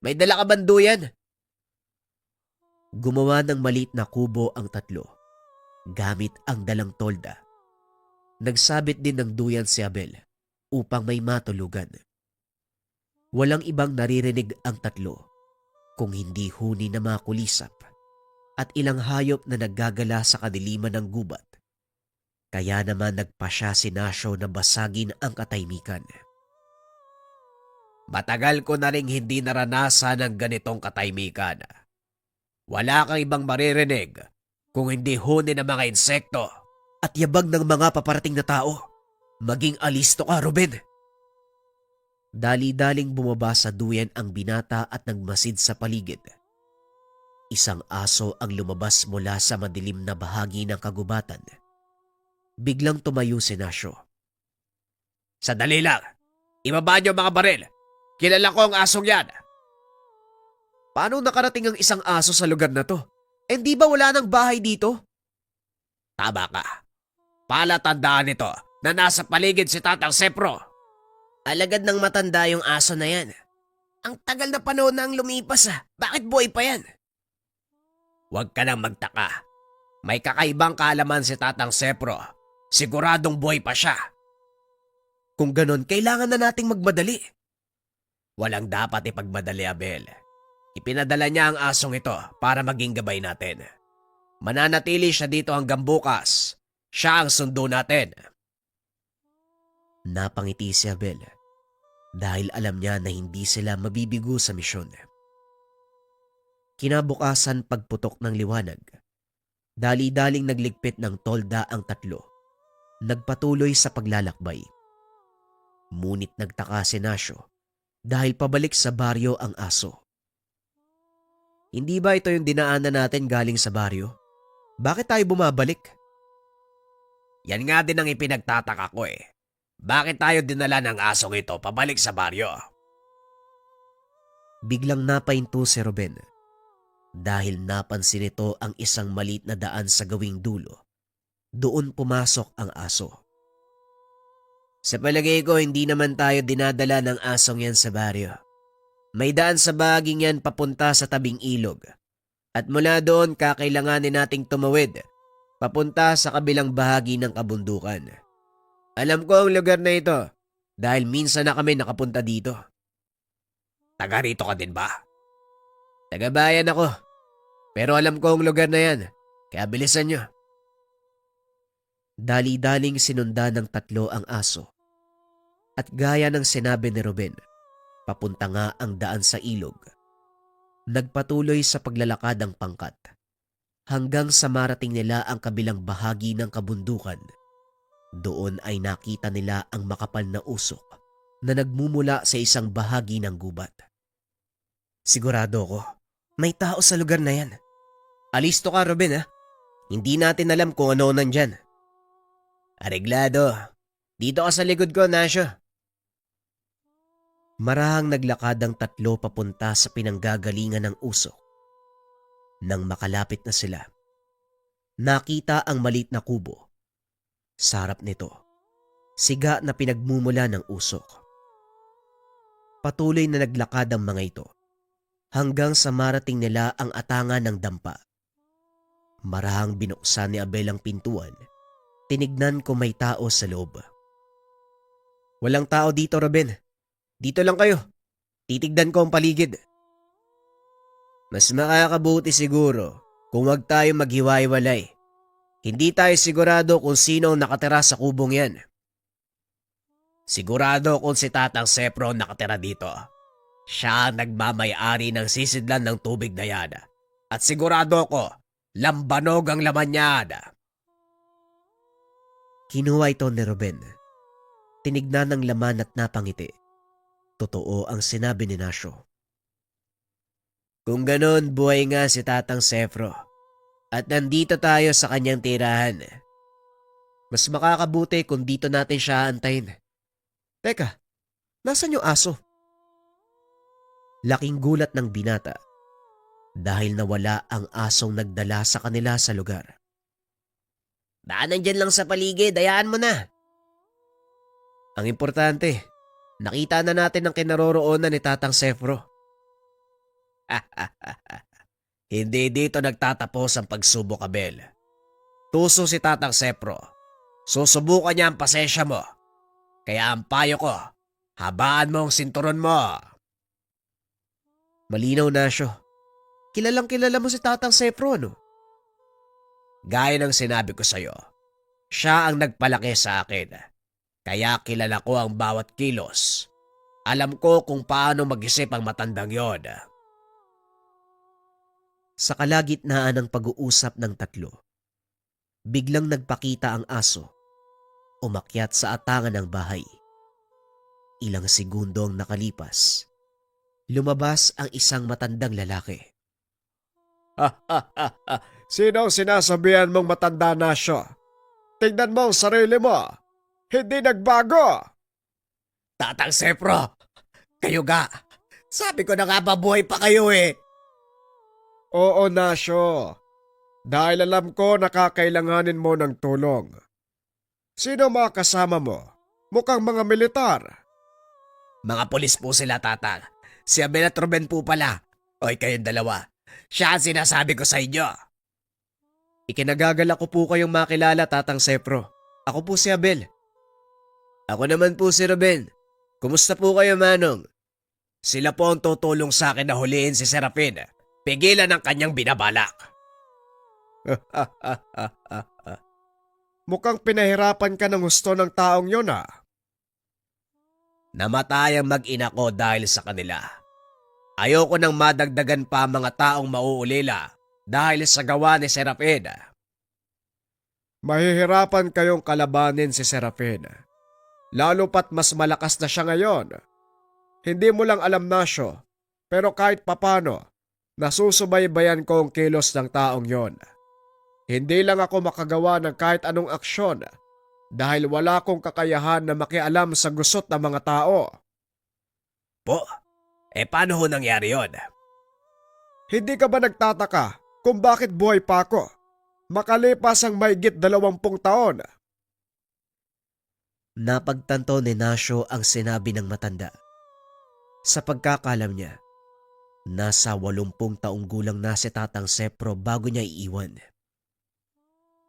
may dala ka bang duyan? Gumawa ng maliit na kubo ang tatlo, gamit ang dalang tolda. Nagsabit din ng duyan si Abel upang may matulugan. Walang ibang naririnig ang tatlo kung hindi huni na mga kulisap at ilang hayop na naggagala sa kadiliman ng gubat. Kaya naman nagpasya si Nasyo na basagin ang katahimikan. Matagal ko na ring hindi naranasan ng ganitong katahimikan. Wala kang ibang maririnig kung hindi huni ng mga insekto. At yabag ng mga paparating na tao. Maging alisto ka, Ruben. Dali-daling bumaba sa duyan ang binata at nagmasid sa paligid. Isang aso ang lumabas mula sa madilim na bahagi ng kagubatan. Biglang tumayo si Nasyo. Sandali lang. Ibaba niyo mga baril. Kilala ko ang asong yan. Paano nakarating ang isang aso sa lugar na to? Eh di ba wala nang bahay dito? Tama ka. Palatandaan nito na nasa paligid si Tatang Sepro. Alagad ng matanda yung aso na yan. Ang tagal na panahon na ang lumipas Bakit buhay pa yan? Huwag ka nang magtaka. May kakaibang kaalaman si Tatang Sepro. Siguradong buhay pa siya. Kung ganon, kailangan na nating magmadali. Walang dapat ipagmadali, Abel. Ipinadala niya ang asong ito para maging gabay natin. Mananatili siya dito hanggang bukas. Siya ang sundo natin. Napangiti si Abel dahil alam niya na hindi sila mabibigo sa misyon. Kinabukasan pagputok ng liwanag, dali-daling nagligpit ng tolda ang tatlo. Nagpatuloy sa paglalakbay. Ngunit nagtaka si Nasyo dahil pabalik sa baryo ang aso. Hindi ba ito yung dinaanan natin galing sa baryo? Bakit tayo bumabalik? Yan nga din ang ipinagtataka ko eh. Bakit tayo dinala ng asong ito pabalik sa baryo? Biglang napahinto si Ruben dahil napansin nito ang isang maliit na daan sa gawing dulo. Doon pumasok ang aso. Sa palagay ko, hindi naman tayo dinadala ng asong yan sa baryo. May daan sa bahaging yan papunta sa tabing ilog. At mula doon kakailanganin nating tumawid papunta sa kabilang bahagi ng kabundukan. Alam ko ang lugar na ito dahil minsan na kami nakapunta dito. Taga rito ka din ba? Taga-bayan ako, pero alam ko ang lugar na yan, kaya bilisan nyo. Dali-daling sinundan ng tatlo ang aso. At gaya ng sinabi ni Ruben, papunta nga ang daan sa ilog. Nagpatuloy sa paglalakad ang pangkat hanggang sa marating nila ang kabilang bahagi ng kabundukan. Doon ay nakita nila ang makapal na usok na nagmumula sa isang bahagi ng gubat. Sigurado ko, may tao sa lugar na yan. Alisto ka, Ruben, Hindi natin alam kung ano nandyan. Areglado. Dito ka sa likod ko, Nasyo. Marahang naglakad ang tatlo papunta sa pinanggagalingan ng usok. Nang makalapit na sila, nakita ang maliit na kubo. Sa harap nito, siga na pinagmumula ng usok. Patuloy na naglakad ang mga ito hanggang sa marating nila ang atangan ng dampa. Marahang binuksan ni Abel ang pintuan. Tinignan ko may tao sa loob. Walang tao dito, Ruben. Dito lang kayo. Titignan ko ang paligid. Mas makakabuti siguro kung wag tayo maghiwa-hiwalay. Hindi tayo sigurado kung sino ang nakatira sa kubong yan. Sigurado kung si Tatang Sepro nakatira dito. Siya ang nagmamay-ari ng sisidlan ng tubig na yan. At sigurado ko, lambanog ang laman niyan. Kinuha ito ni Ruben. Tinignan ng laman at napangiti. Totoo ang sinabi ni Nasyo. Kung ganon, buhay nga si Tatang Sepro. At nandito tayo sa kanyang tirahan. Mas makakabuti kung dito natin siya antayin. Teka, nasan yung aso? Laking gulat ng binata dahil nawala ang asong nagdala sa kanila sa lugar. Baka nandyan lang sa paligid, hayaan mo na. Ang importante, nakita na natin ang kinaroroonan ni Tatang Sepro. Hindi dito nagtatapos ang pagsubok, Abel. Tuso si Tatang Sepro. Susubukan niya ang pasensya mo. Kaya ang payo ko, habaan mo ang sinturon mo. Malinaw, Nasyo. Kilalang kilala mo si Tatang Sepro, no? Gaya ng sinabi ko sa'yo, siya ang nagpalaki sa akin. Kaya kilala ko ang bawat kilos. Alam ko kung paano mag-isip ang matandang yon. Sa kalagitnaan ng pag-uusap ng tatlo, biglang nagpakita ang aso. Umakyat sa atangan ng bahay. Ilang segundo ang nakalipas. Lumabas ang isang matandang lalaki. Sino ang sinasabihan mong matanda na siya? Tingnan mo ang sarili mo. Hindi nagbago. Tatang Sepro, Kayo ga, sabi ko na nga ba buhay pa kayo eh. Oo, Nasyo. Dahil alam ko nakakailanganin mo ng tulong. Sino mga kasama mo? Mukhang mga militar. Mga pulis po sila, Tatang. Si Abel at Ruben po pala. Oy, kayong dalawa. Siya ang sinasabi ko sa inyo. Ikinagagala ko po kayong makilala, Tatang Sepro. Ako po si Abel. Ako naman po si Ruben. Kumusta po kayo, Manong? Sila po ang tutulong sa akin na huliin si Serafin. Pigilan ang kanyang binabalak. Mukhang pinahirapan ka ng gusto ng taong yon ah. Namatay ang mag-ina ko dahil sa kanila. Ayoko nang madagdagan pa ang mga taong mauulila dahil sa gawa ni Serafin. Mahihirapan kayong kalabanin si Serafin. Lalo pat mas malakas na siya ngayon. Hindi mo lang alam, Nasyo, pero kahit papano, nasusubaybayan ko ang kilos ng taong yon. Hindi lang ako makagawa ng kahit anong aksyon dahil wala akong kakayahan na makialam sa gusot ng mga tao. Po, paano ho nangyari yon? Hindi ka ba nagtataka kung bakit buhay pa ako? Makalipas ang mahigit 20 taon. Napagtanto ni Nasyo ang sinabi ng matanda. Sa pagkakalam niya, nasa 80 taong gulang na si Tatang Sepro bago niya iiwan.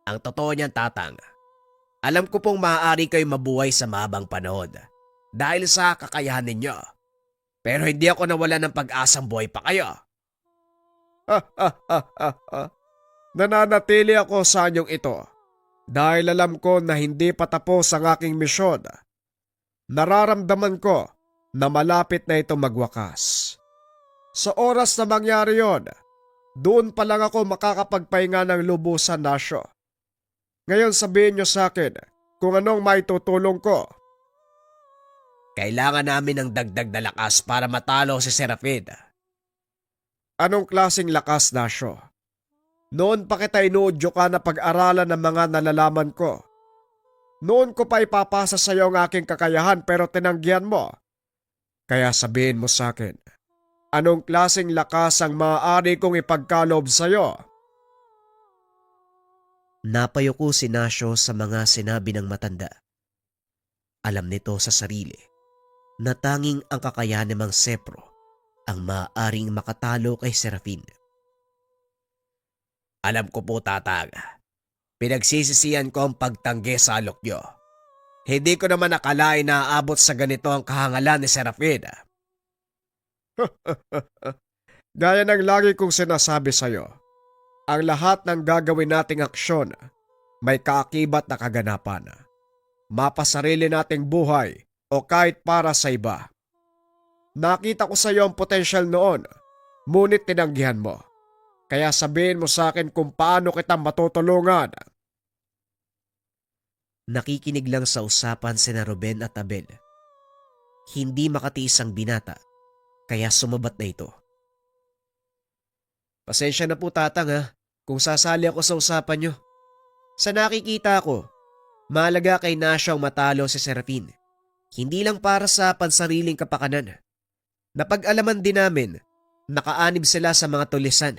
Ang totoo niyan, Tatang, alam ko pong maaari kayo mabuhay sa mahabang panahon dahil sa kakayahan ninyo. Pero hindi ako nawala ng pag-asang buhay pa kayo. Nananatili ako sa anyong ito dahil alam ko na hindi pa tapos ang aking misyon. Nararamdaman ko na malapit na ito magwakas. Sa oras na mangyari yon, doon pa lang ako makakapagpahinga ng lubusan, Nasyo. Ngayon sabihin niyo sa akin kung anong maitutulong ko. Kailangan namin ng dagdag na lakas para matalo si Serafin. Anong klaseng lakas, Nasyo? Noon pa kita inuudyo ka na pag-aralan ng mga nalalaman ko. Noon ko pa ipapasa sa iyo ang aking kakayahan pero tinanggihan mo. Kaya sabihin mo sa akin, anong klaseng lakas ang maaari kong ipagkaloob sa iyo? Napayuko si Nasyo sa mga sinabi ng matanda. Alam nito sa sarili na tanging ang kakayahan ni Mang Sepro ang maaaring makatalo kay Serafin. Alam ko po, Tatang. Pinagsisisihan ko ang pagtanggi sa alok nyo. Hindi ko naman nakalain na aabot sa ganito ang kahangalan ni Serafin. Gaya ng lagi kong sinasabi sa iyo, ang lahat ng gagawin nating aksyon may kaakibat na kaganapan. Mapasarili nating buhay o kahit para sa iba. Nakita ko sa iyo ang potensyal noon, ngunit tinanggihan mo. Kaya sabihin mo sa akin kung paano kita matutulungan. Nakikinig lang sa usapan sina Ruben at Abel. Hindi makatiis ang binata, kaya sumabat na ito. Pasensya na po, Tatang, ha, kung sasali ako sa usapan nyo. Sa nakikita ko, mahalaga kay Nasyo ang matalo si Serafin. Hindi lang para sa pansariling kapakanan. Napag-alaman din namin, nakaanib sila sa mga tulisan.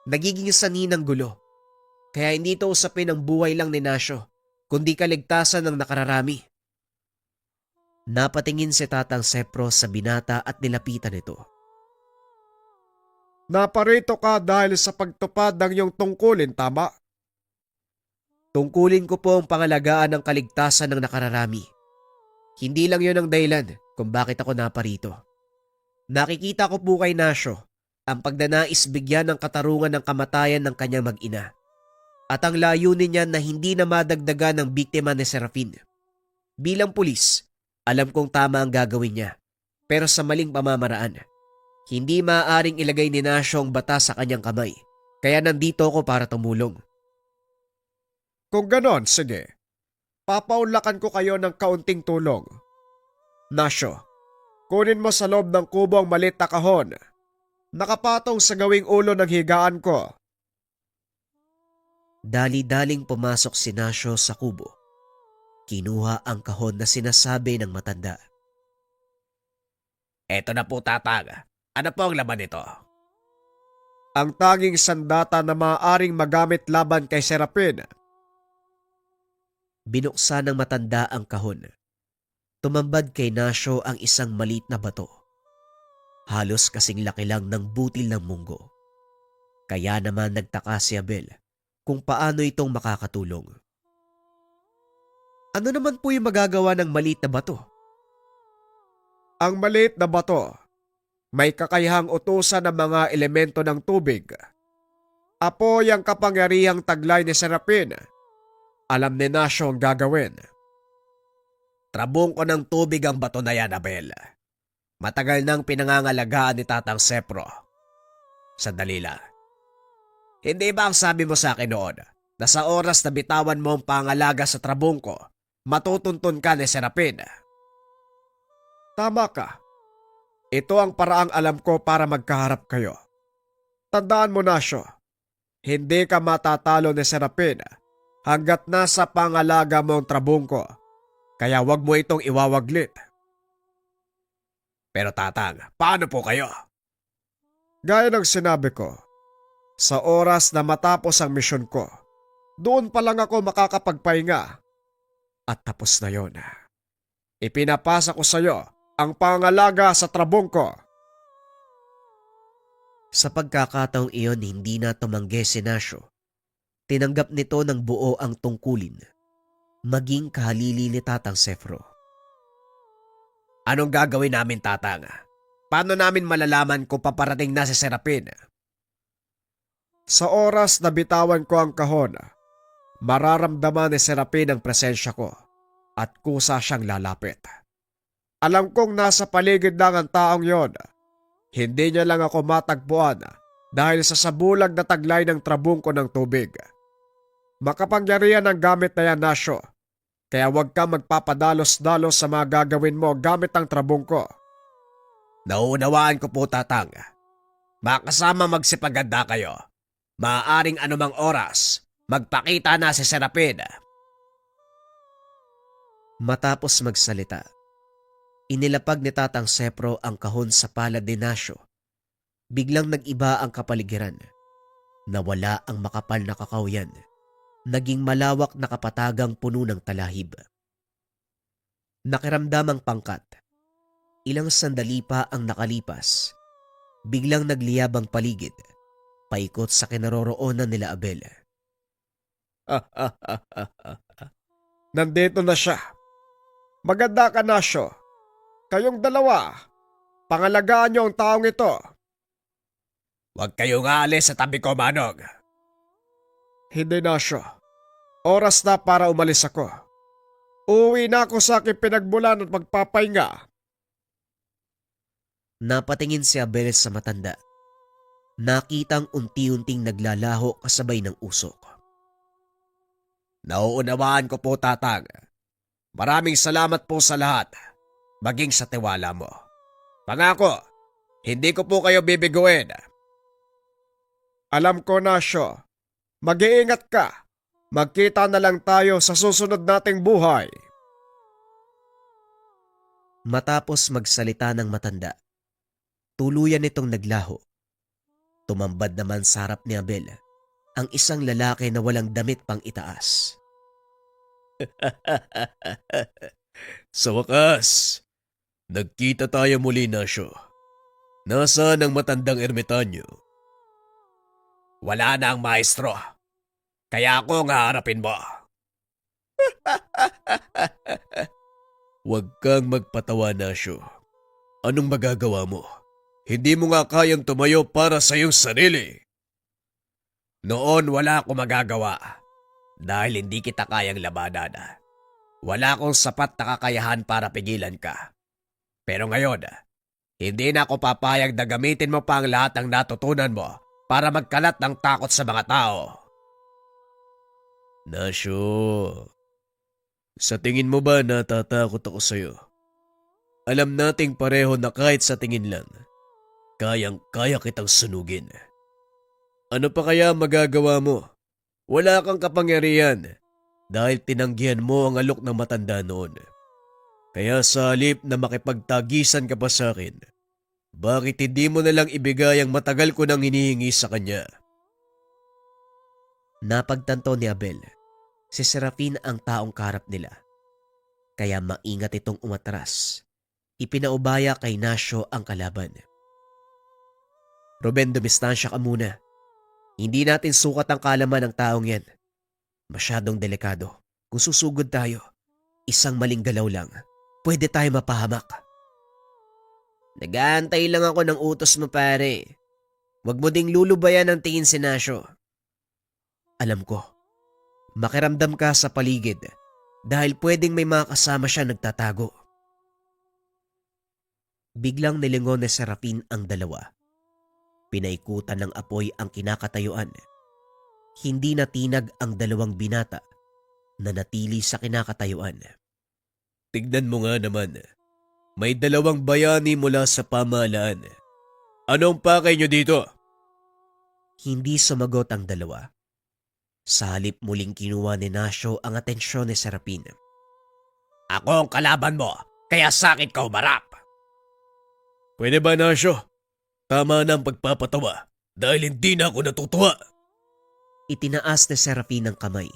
Nagiging sanhi ng gulo. Kaya hindi ito usapin ang buhay lang ni Nasyo, kundi kaligtasan ng nakararami. Napatingin si Tatang Sepro sa binata at nilapitan ito. Naparito ka dahil sa pagtupad ng iyong tungkulin, tama? Tungkulin ko po ang pangalagaan ng kaligtasan ng nakararami. Hindi lang yon ang dahilan kung bakit ako naparito. Nakikita ko po kay Nasyo ang pagdanais bigyan ng katarungan ng kamatayan ng kanyang mag-ina. At ang layunin niya na hindi na madagdagan ng biktima ni Serafin. Bilang pulis, alam kong tama ang gagawin niya, pero sa maling pamamaraan. Hindi maaaring ilagay ni Nasyo ang batas sa kanyang kamay, kaya nandito ako para tumulong. Kung ganon, sige. Papaunlakan ko kayo ng kaunting tulong. Nasyo, kunin mo sa loob ng kubo ang maliit na kahon. Nakapatong sa gawing ulo ng higaan ko. Dali-daling pumasok si Nasyo sa kubo. Kinuha ang kahon na sinasabi ng matanda. Eto na po, Tatang. Ano po ang laman nito? Ang tanging sandata na maaaring magamit laban kay Serapin. Binuksan ng matanda ang kahon. Tumambad kay Nasyo ang isang maliit na bato. Halos kasing laki lang ng butil ng munggo. Kaya naman nagtaka si Abel kung paano itong makakatulong. Ano naman po yung magagawa ng maliit na bato? Ang maliit na bato, may kakayahang utusan ng mga elemento ng tubig. Apoy ang kapangyarihang taglay ni Serapin. Alam ni Nasyo ang gagawin. Trabong ko ng tubig ang bato na yan, Abel. Matagal nang pinangangalagaan ni Tatang Sepro. Sandali lang. Hindi ba ang sabi mo sa akin noon na sa oras na bitawan mo ang pangalaga sa trabong ko, matutuntun ka ni Serapin? Tama ka. Ito ang paraang alam ko para magkaharap kayo. Tandaan mo, Nasyo, hindi ka matatalo ni Serapin hanggat nasa pangalaga mo ang trabong ko. Kaya wag mo itong iwawaglit. Pero Tatang, paano po kayo? Gaya ng sinabi ko, sa oras na matapos ang misyon ko, doon pa lang ako makakapagpahinga. At tapos na yon. Ipinapasa ko sa iyo ang pangalaga sa trabong ko. Sa pagkakataong iyon hindi na tumanggi si Nasyo. Tinanggap nito ng buo ang tungkulin. Maging kahalili ni Tatang Sepro. Anong gagawin namin, Tatang? Paano namin malalaman kung paparating na si Serapin? Sa oras na bitawan ko ang kahon, mararamdaman ni Serapin ang presensya ko at kusa siyang lalapit. Alam kong nasa paligid lang ang taong yon. Hindi niya lang ako matagpuan dahil sa sabulag na taglay ng trabong ko ng tubig. Makapangyarihan ang gamit na yan, Nasyo. Kaya huwag ka magpapadalos-dalos sa mga gagawin mo gamit ang trabong ko. Nauunawaan ko po, Tatang. Makasama magsipaganda kayo. Maaaring anumang oras, magpakita na si Serapin. Matapos magsalita, inilapag ni Tatang Sepro ang kahon sa palad ni Nasyo. Biglang nag-iba ang kapaligiran. Nawala ang makapal na kakawyan. Naging malawak na kapatagang puno ng talahib. Nakiramdam ang pangkat. Ilang sandali pa ang nakalipas. Biglang nagliyab ang paligid, paikot sa kinaroroonan nila Abel. Nandito na siya. Maganda ka, Nasyo. Kayong dalawa, pangalagaan niyo ang taong ito. Huwag kayong aalis sa tabi ko, Manong. Hindi, Nasyo. Oras na para umalis ako. Uuwi na ako sa aking pinagmulan at magpapahinga. Napatingin si Abel sa matanda. Nakitang unti-unting naglalaho kasabay ng usok. Nauunawaan ko po, Tatang. Maraming salamat po sa lahat, maging sa tiwala mo. Pangako, hindi ko po kayo bibiguin. Alam ko, Nasyo. Mag-iingat ka. Magkita na lang tayo sa susunod nating buhay. Matapos magsalita ng matanda, tuluyan itong naglaho. Tumambad naman sa harap ni Abel ang isang lalaki na walang damit pang itaas. Sa wakas, nagkita tayo muli, Nasyo. Nasaan ang matandang ermitanyo? Wala na ang maestro. Kaya ako ang haharapin mo. Huwag kang magpatawa, Nasyo. Anong magagawa mo? Hindi mo nga kayang tumayo para sa iyong sarili. Noon wala akong magagawa dahil hindi kita kayang labanan. Wala akong sapat na kakayahan para pigilan ka. Pero ngayon, hindi na ako papayag na gamitin mo pa ang lahat ng natutunan mo para magkalat ng takot sa mga tao. Nasyo, sa tingin mo ba natatakot ako sa'yo? Alam nating pareho na kahit sa tingin lang, kayang-kaya kitang sunugin. Ano pa kaya magagawa mo? Wala kang kapangyarihan dahil tinanggihan mo ang alok ng matanda noon. Kaya sa halip na makipagtagisan ka pa sa akin, Bakit hindi mo na lang ibigay ang matagal ko nang hinihingi sa kanya? Napagtanto ni Abel, si Serafin ang taong karap nila. Kaya maingat itong umatras. Ipinaubaya kay Nasyo ang kalaban. Ruben, dumistansya ka muna. Hindi natin sukat ang kalaman ng taong yan. Masyadong delikado. Kung susugod tayo, isang maling galaw lang, pwede tayo mapahamak. Nag-aantay lang ako ng utos mo, pare. Huwag mo ding lulubayan ang tingin si Nasyo. Alam ko, makiramdam ka sa paligid dahil pwedeng may mga kasama siya nagtatago. Biglang nilingon ni Serafin ang dalawa. Pinaikutan ng apoy ang kinakatayuan. Hindi natinag ang dalawang binata na natili sa kinakatayuan. Tignan mo nga naman. May dalawang bayani mula sa pamahalaan. Anong pakay nyo dito? Hindi sumagot ang dalawa. Sa halip muling kinuha ni Nasyo ang atensyon ni Serafin. Ako ang kalaban mo, kaya sakit ka humarap. Pwede ba, Nasyo? Tama na ang pagpapatawa dahil hindi na ako natutuwa. Itinaas ni Serafin ang kamay.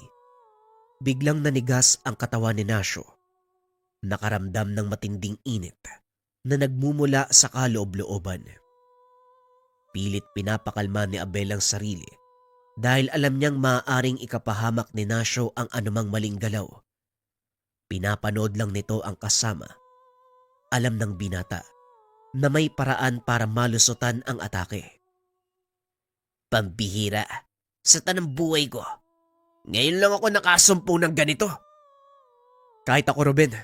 Biglang nanigas ang katawan ni Nasyo. Nakaramdam ng matinding init na nagmumula sa kaloob-looban. Pilit pinapakalma ni Abel ang sarili dahil alam niyang maaaring ikapahamak ni Nasyo ang anumang maling galaw. Pinapanood lang nito ang kasama. Alam ng binata na may paraan para malusutan ang atake. Pambihira, sa tanang buhay ko. Ngayon lang ako nakasumpo ng ganito. Kahit ako, Ruben,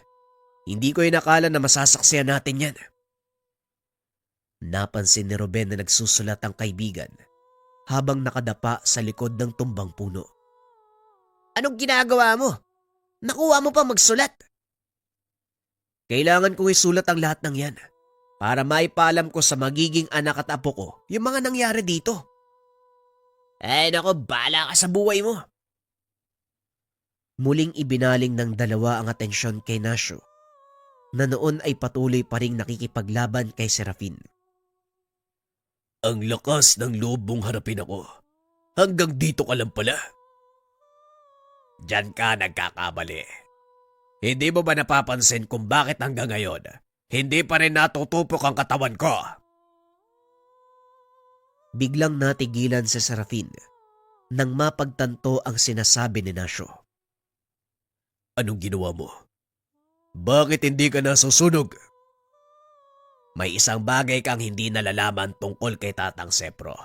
hindi ko inakala na masasaksiyan natin yan. Napansin ni Ruben na nagsusulat ang kaibigan habang nakadapa sa likod ng tumbang puno. Anong ginagawa mo? Nakuha mo pa magsulat? Kailangan kong isulat ang lahat ng yan para maipalam ko sa magiging anak at apo ko yung mga nangyari dito. Ay nako, bala ka sa buhay mo. Muling ibinaling ng dalawa ang atensyon kay Nasyo na noon ay patuloy pa ring nakikipaglaban kay Serafin. Ang lakas ng loob mong harapin ako. Hanggang dito ka lang pala. Diyan ka nagkakamali. Hindi mo ba napapansin kung bakit hanggang ngayon hindi pa rin natutupok ang katawan ko? Biglang natigilan si Serafin nang mapagtanto ang sinasabi ni Nasyo. Anong ginawa mo? Bakit hindi ka nasusunog? May isang bagay kang hindi nalalaman tungkol kay Tatang Sepro.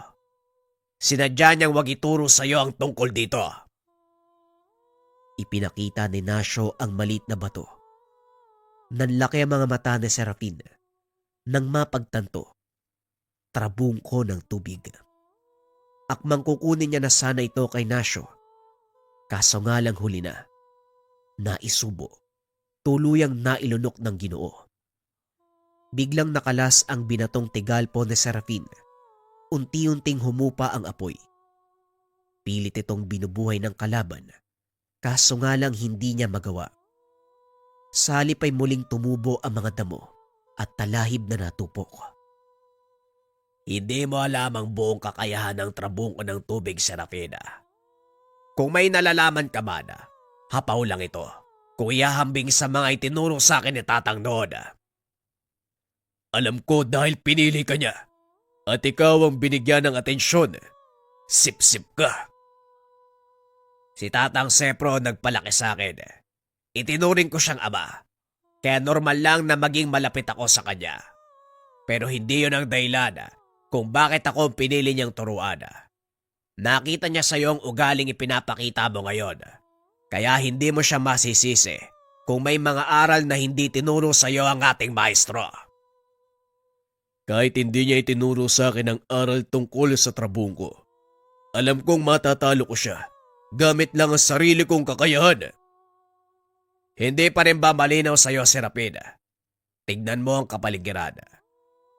Sinadya niyang wag ituro sa iyo ang tungkol dito. Ipinakita ni Nasyo ang maliit na bato. Nanlaki ang mga mata ni Serafin nang mapagtanto. Trabungko ng tubig. Akmang kukunin niya na sana ito kay Nasyo. Kaso nga lang huli na. Naisubo. Tuluyang nailunok ng Ginoo. Biglang nakalas ang binatong tigalpo ni Serafin. Unti-unting humupa ang apoy. Pilit itong binubuhay ng kalaban. Kaso nga lang hindi niya magawa. Sa halip ay muling tumubo ang mga damo at talahib na natupok. Hindi mo alam ang buong kakayahan ng trabungko ng tubig, Serafina. Kung may nalalaman ka man, hapaw lang ito. Kung ihahambing sa mga itinuro sa akin ni Tatang noon. Alam ko dahil pinili ka niya. At ikaw ang binigyan ng atensyon. Sip-sip ka. Si Tatang Sepro nagpalaki sa akin. Itinuring ko siyang ama. Kaya normal lang na maging malapit ako sa kanya. Pero hindi yun ang dahilan kung bakit ako pinili niyang turuan. Nakita niya sa iyo ang ugaling ipinapakita mo ngayon. Kaya hindi mo siya masisisi kung may mga aral na hindi tinuro sa iyo ang ating maestro. Kahit hindi niya itinuro sa akin ang aral tungkol sa trabungko, alam kong matatalo ko siya gamit lang ang sarili kong kakayahan. Hindi pa rin ba malinaw sa iyo, Serafin? Tignan mo ang kapaligiran.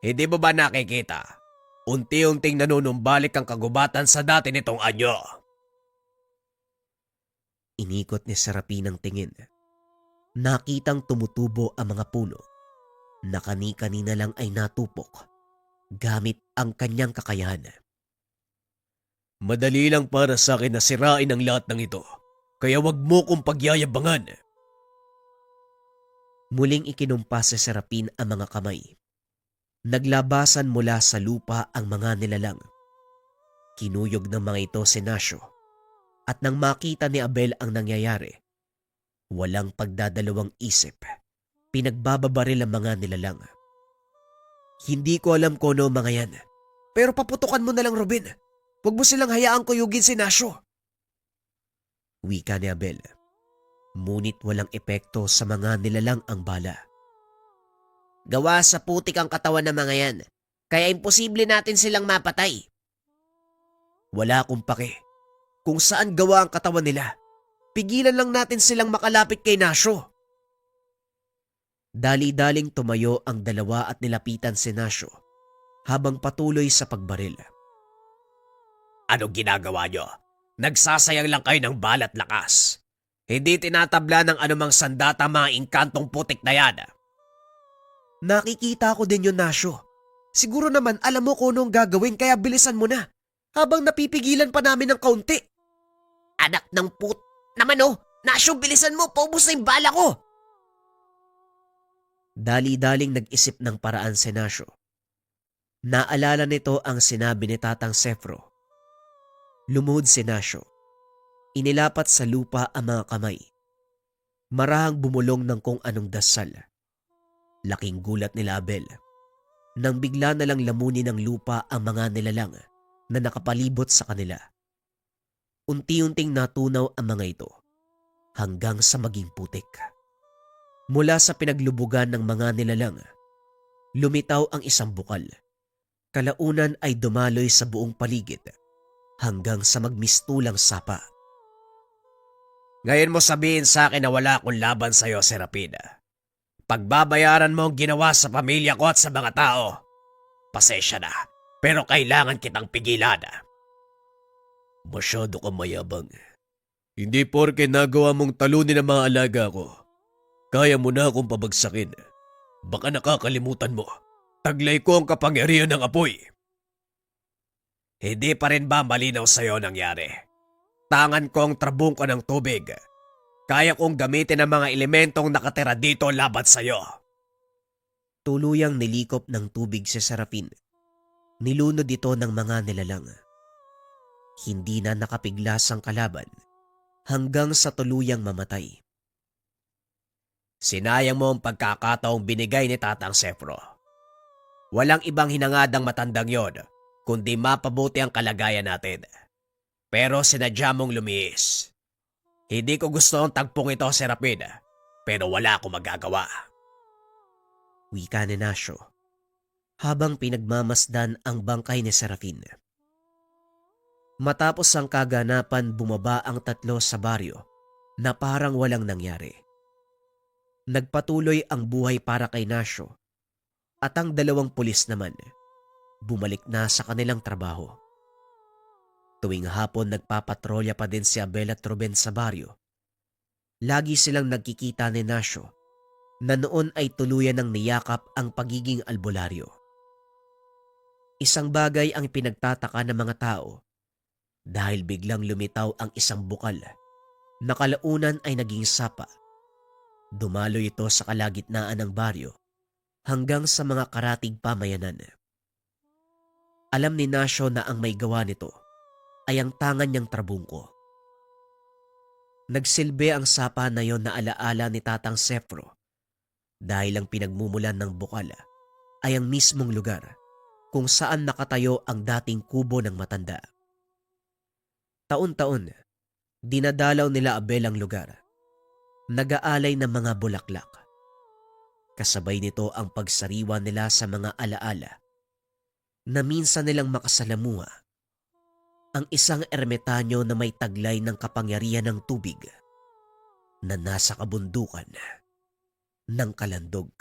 Hindi mo ba nakikita? Unti-unting nanunumbalik ang kagubatan sa dati nitong anyo. Inikot ni Serafin ang tingin. Nakitang tumutubo ang mga puno na kani-kanina lang ay natupok gamit ang kanyang kakayahan. Madali lang para sa akin na sirain ang lahat ng ito, kaya wag mo kong pagyayabangan. Muling ikinumpas sa Serapin ang mga kamay. Naglabasan mula sa lupa ang mga nilalang. Kinuyog ng mga ito si Nasyo, at nang makita ni Abel ang nangyayari, walang pagdadalawang isip, pinagbababaril ang mga nilalang. Hindi ko alam kung ano mga yan, pero paputukan mo na lang, Robin. Huwag mo silang hayaang kuyugin si Nasyo. Wika ni Abel. Ngunit walang epekto sa mga nilalang ang bala. Gawa sa putik ang katawan ng mga yan, kaya imposible natin silang mapatay. Wala akong pake kung saan gawa ang katawan nila. Pigilan lang natin silang makalapit kay Nasyo. Dali-daling tumayo ang dalawa at nilapitan si Nasyo habang patuloy sa pagbaril. Anong ginagawa nyo? Nagsasayang lang kayo ng balat lakas. Hindi tinatabla ng anumang sandata mga inkantong putik na yan. Nakikita ko din yun, Nasyo. Siguro naman alam mo kung anong gagawin kaya bilisan mo na habang napipigilan pa namin ng kaunti. Anak ng naman oh! Nasyo, bilisan mo! Paubos na yung bala ko! Dali-daling nag-isip ng paraan si Nasyo. Naalala nito ang sinabi ni Tatang Sefro. Lumuhod si Nasyo. Inilapat sa lupa ang mga kamay. Marahang bumulong ng kung anong dasal. Laking gulat nila Abel nang bigla na lang lamunin ng lupa ang mga nilalang na nakapalibot sa kanila. Unti-unting natunaw ang mga ito hanggang sa maging putik. Mula sa pinaglubugan ng mga nilalang, lumitaw ang isang bukal. Kalaunan ay dumaloy sa buong paligid hanggang sa magmistulang sapa. Ngayon mo sabihin sa akin na wala akong laban sa'yo, Serapin. Pagbabayaran mo ang ginawa sa pamilya ko at sa mga tao. Pasensya na, pero kailangan kitang pigilan. Masyado kang mayabang. Hindi porke nagawa mong talunin ang mga alaga ko, kaya mo na akong pabagsakin. Baka nakakalimutan mo, taglay ko ang kapangyarihan ng apoy. Hindi pa rin ba malinaw sa'yo nangyari? Tangan kong trabungko ng tubig. Kaya kong gamitin ang mga elementong nakatira dito laban sa'yo. Tuluyang nilikop ng tubig si Serapin. Nilunod ito ng mga nilalang. Hindi na nakapiglas ang kalaban hanggang sa tuluyang mamatay. Sinayang mo ang pagkakataong binigay ni Tatang Sefro. Walang ibang hinangadang matandang yon, kundi mapabuti ang kalagayan natin. Pero sinadya mong lumiis. Hindi ko gusto ang tagpong ito, Serapin, pero wala akong magagawa. Wika ni Nasyo habang pinagmamasdan ang bangkay ni Serafin. Matapos ang kaganapan, bumaba ang tatlo sa baryo na parang walang nangyari. Nagpatuloy ang buhay para kay Nasyo at ang dalawang pulis naman bumalik na sa kanilang trabaho. Tuwing hapon nagpapatrolya pa din si Abel at Ruben sa baryo. Lagi silang nagkikita ni Nasyo na noon ay tuluyan ng niyakap ang pagiging albularyo. Isang bagay ang pinagtataka ng mga tao dahil biglang lumitaw ang isang bukal na kalaunan ay naging sapa. Dumaloy ito sa kalagitnaan ng baryo hanggang sa mga karatig pamayanan. Alam ni Nasyo na ang may gawa nito ay ang tangan niyang trabungko. Nagsilbi ang sapa na yon na alaala ni Tatang Sefro dahil ang pinagmumulan ng bukal ay ang mismong lugar kung saan nakatayo ang dating kubo ng matanda. Taon-taon, dinadalaw nila Abel ang lugar. Nag-aalay ng mga bulaklak. Kasabay nito ang pagsariwa nila sa mga alaala na minsan nilang makasalamuha ang isang ermitanyo na may taglay ng kapangyarihan ng tubig na nasa kabundukan ng Kalandog.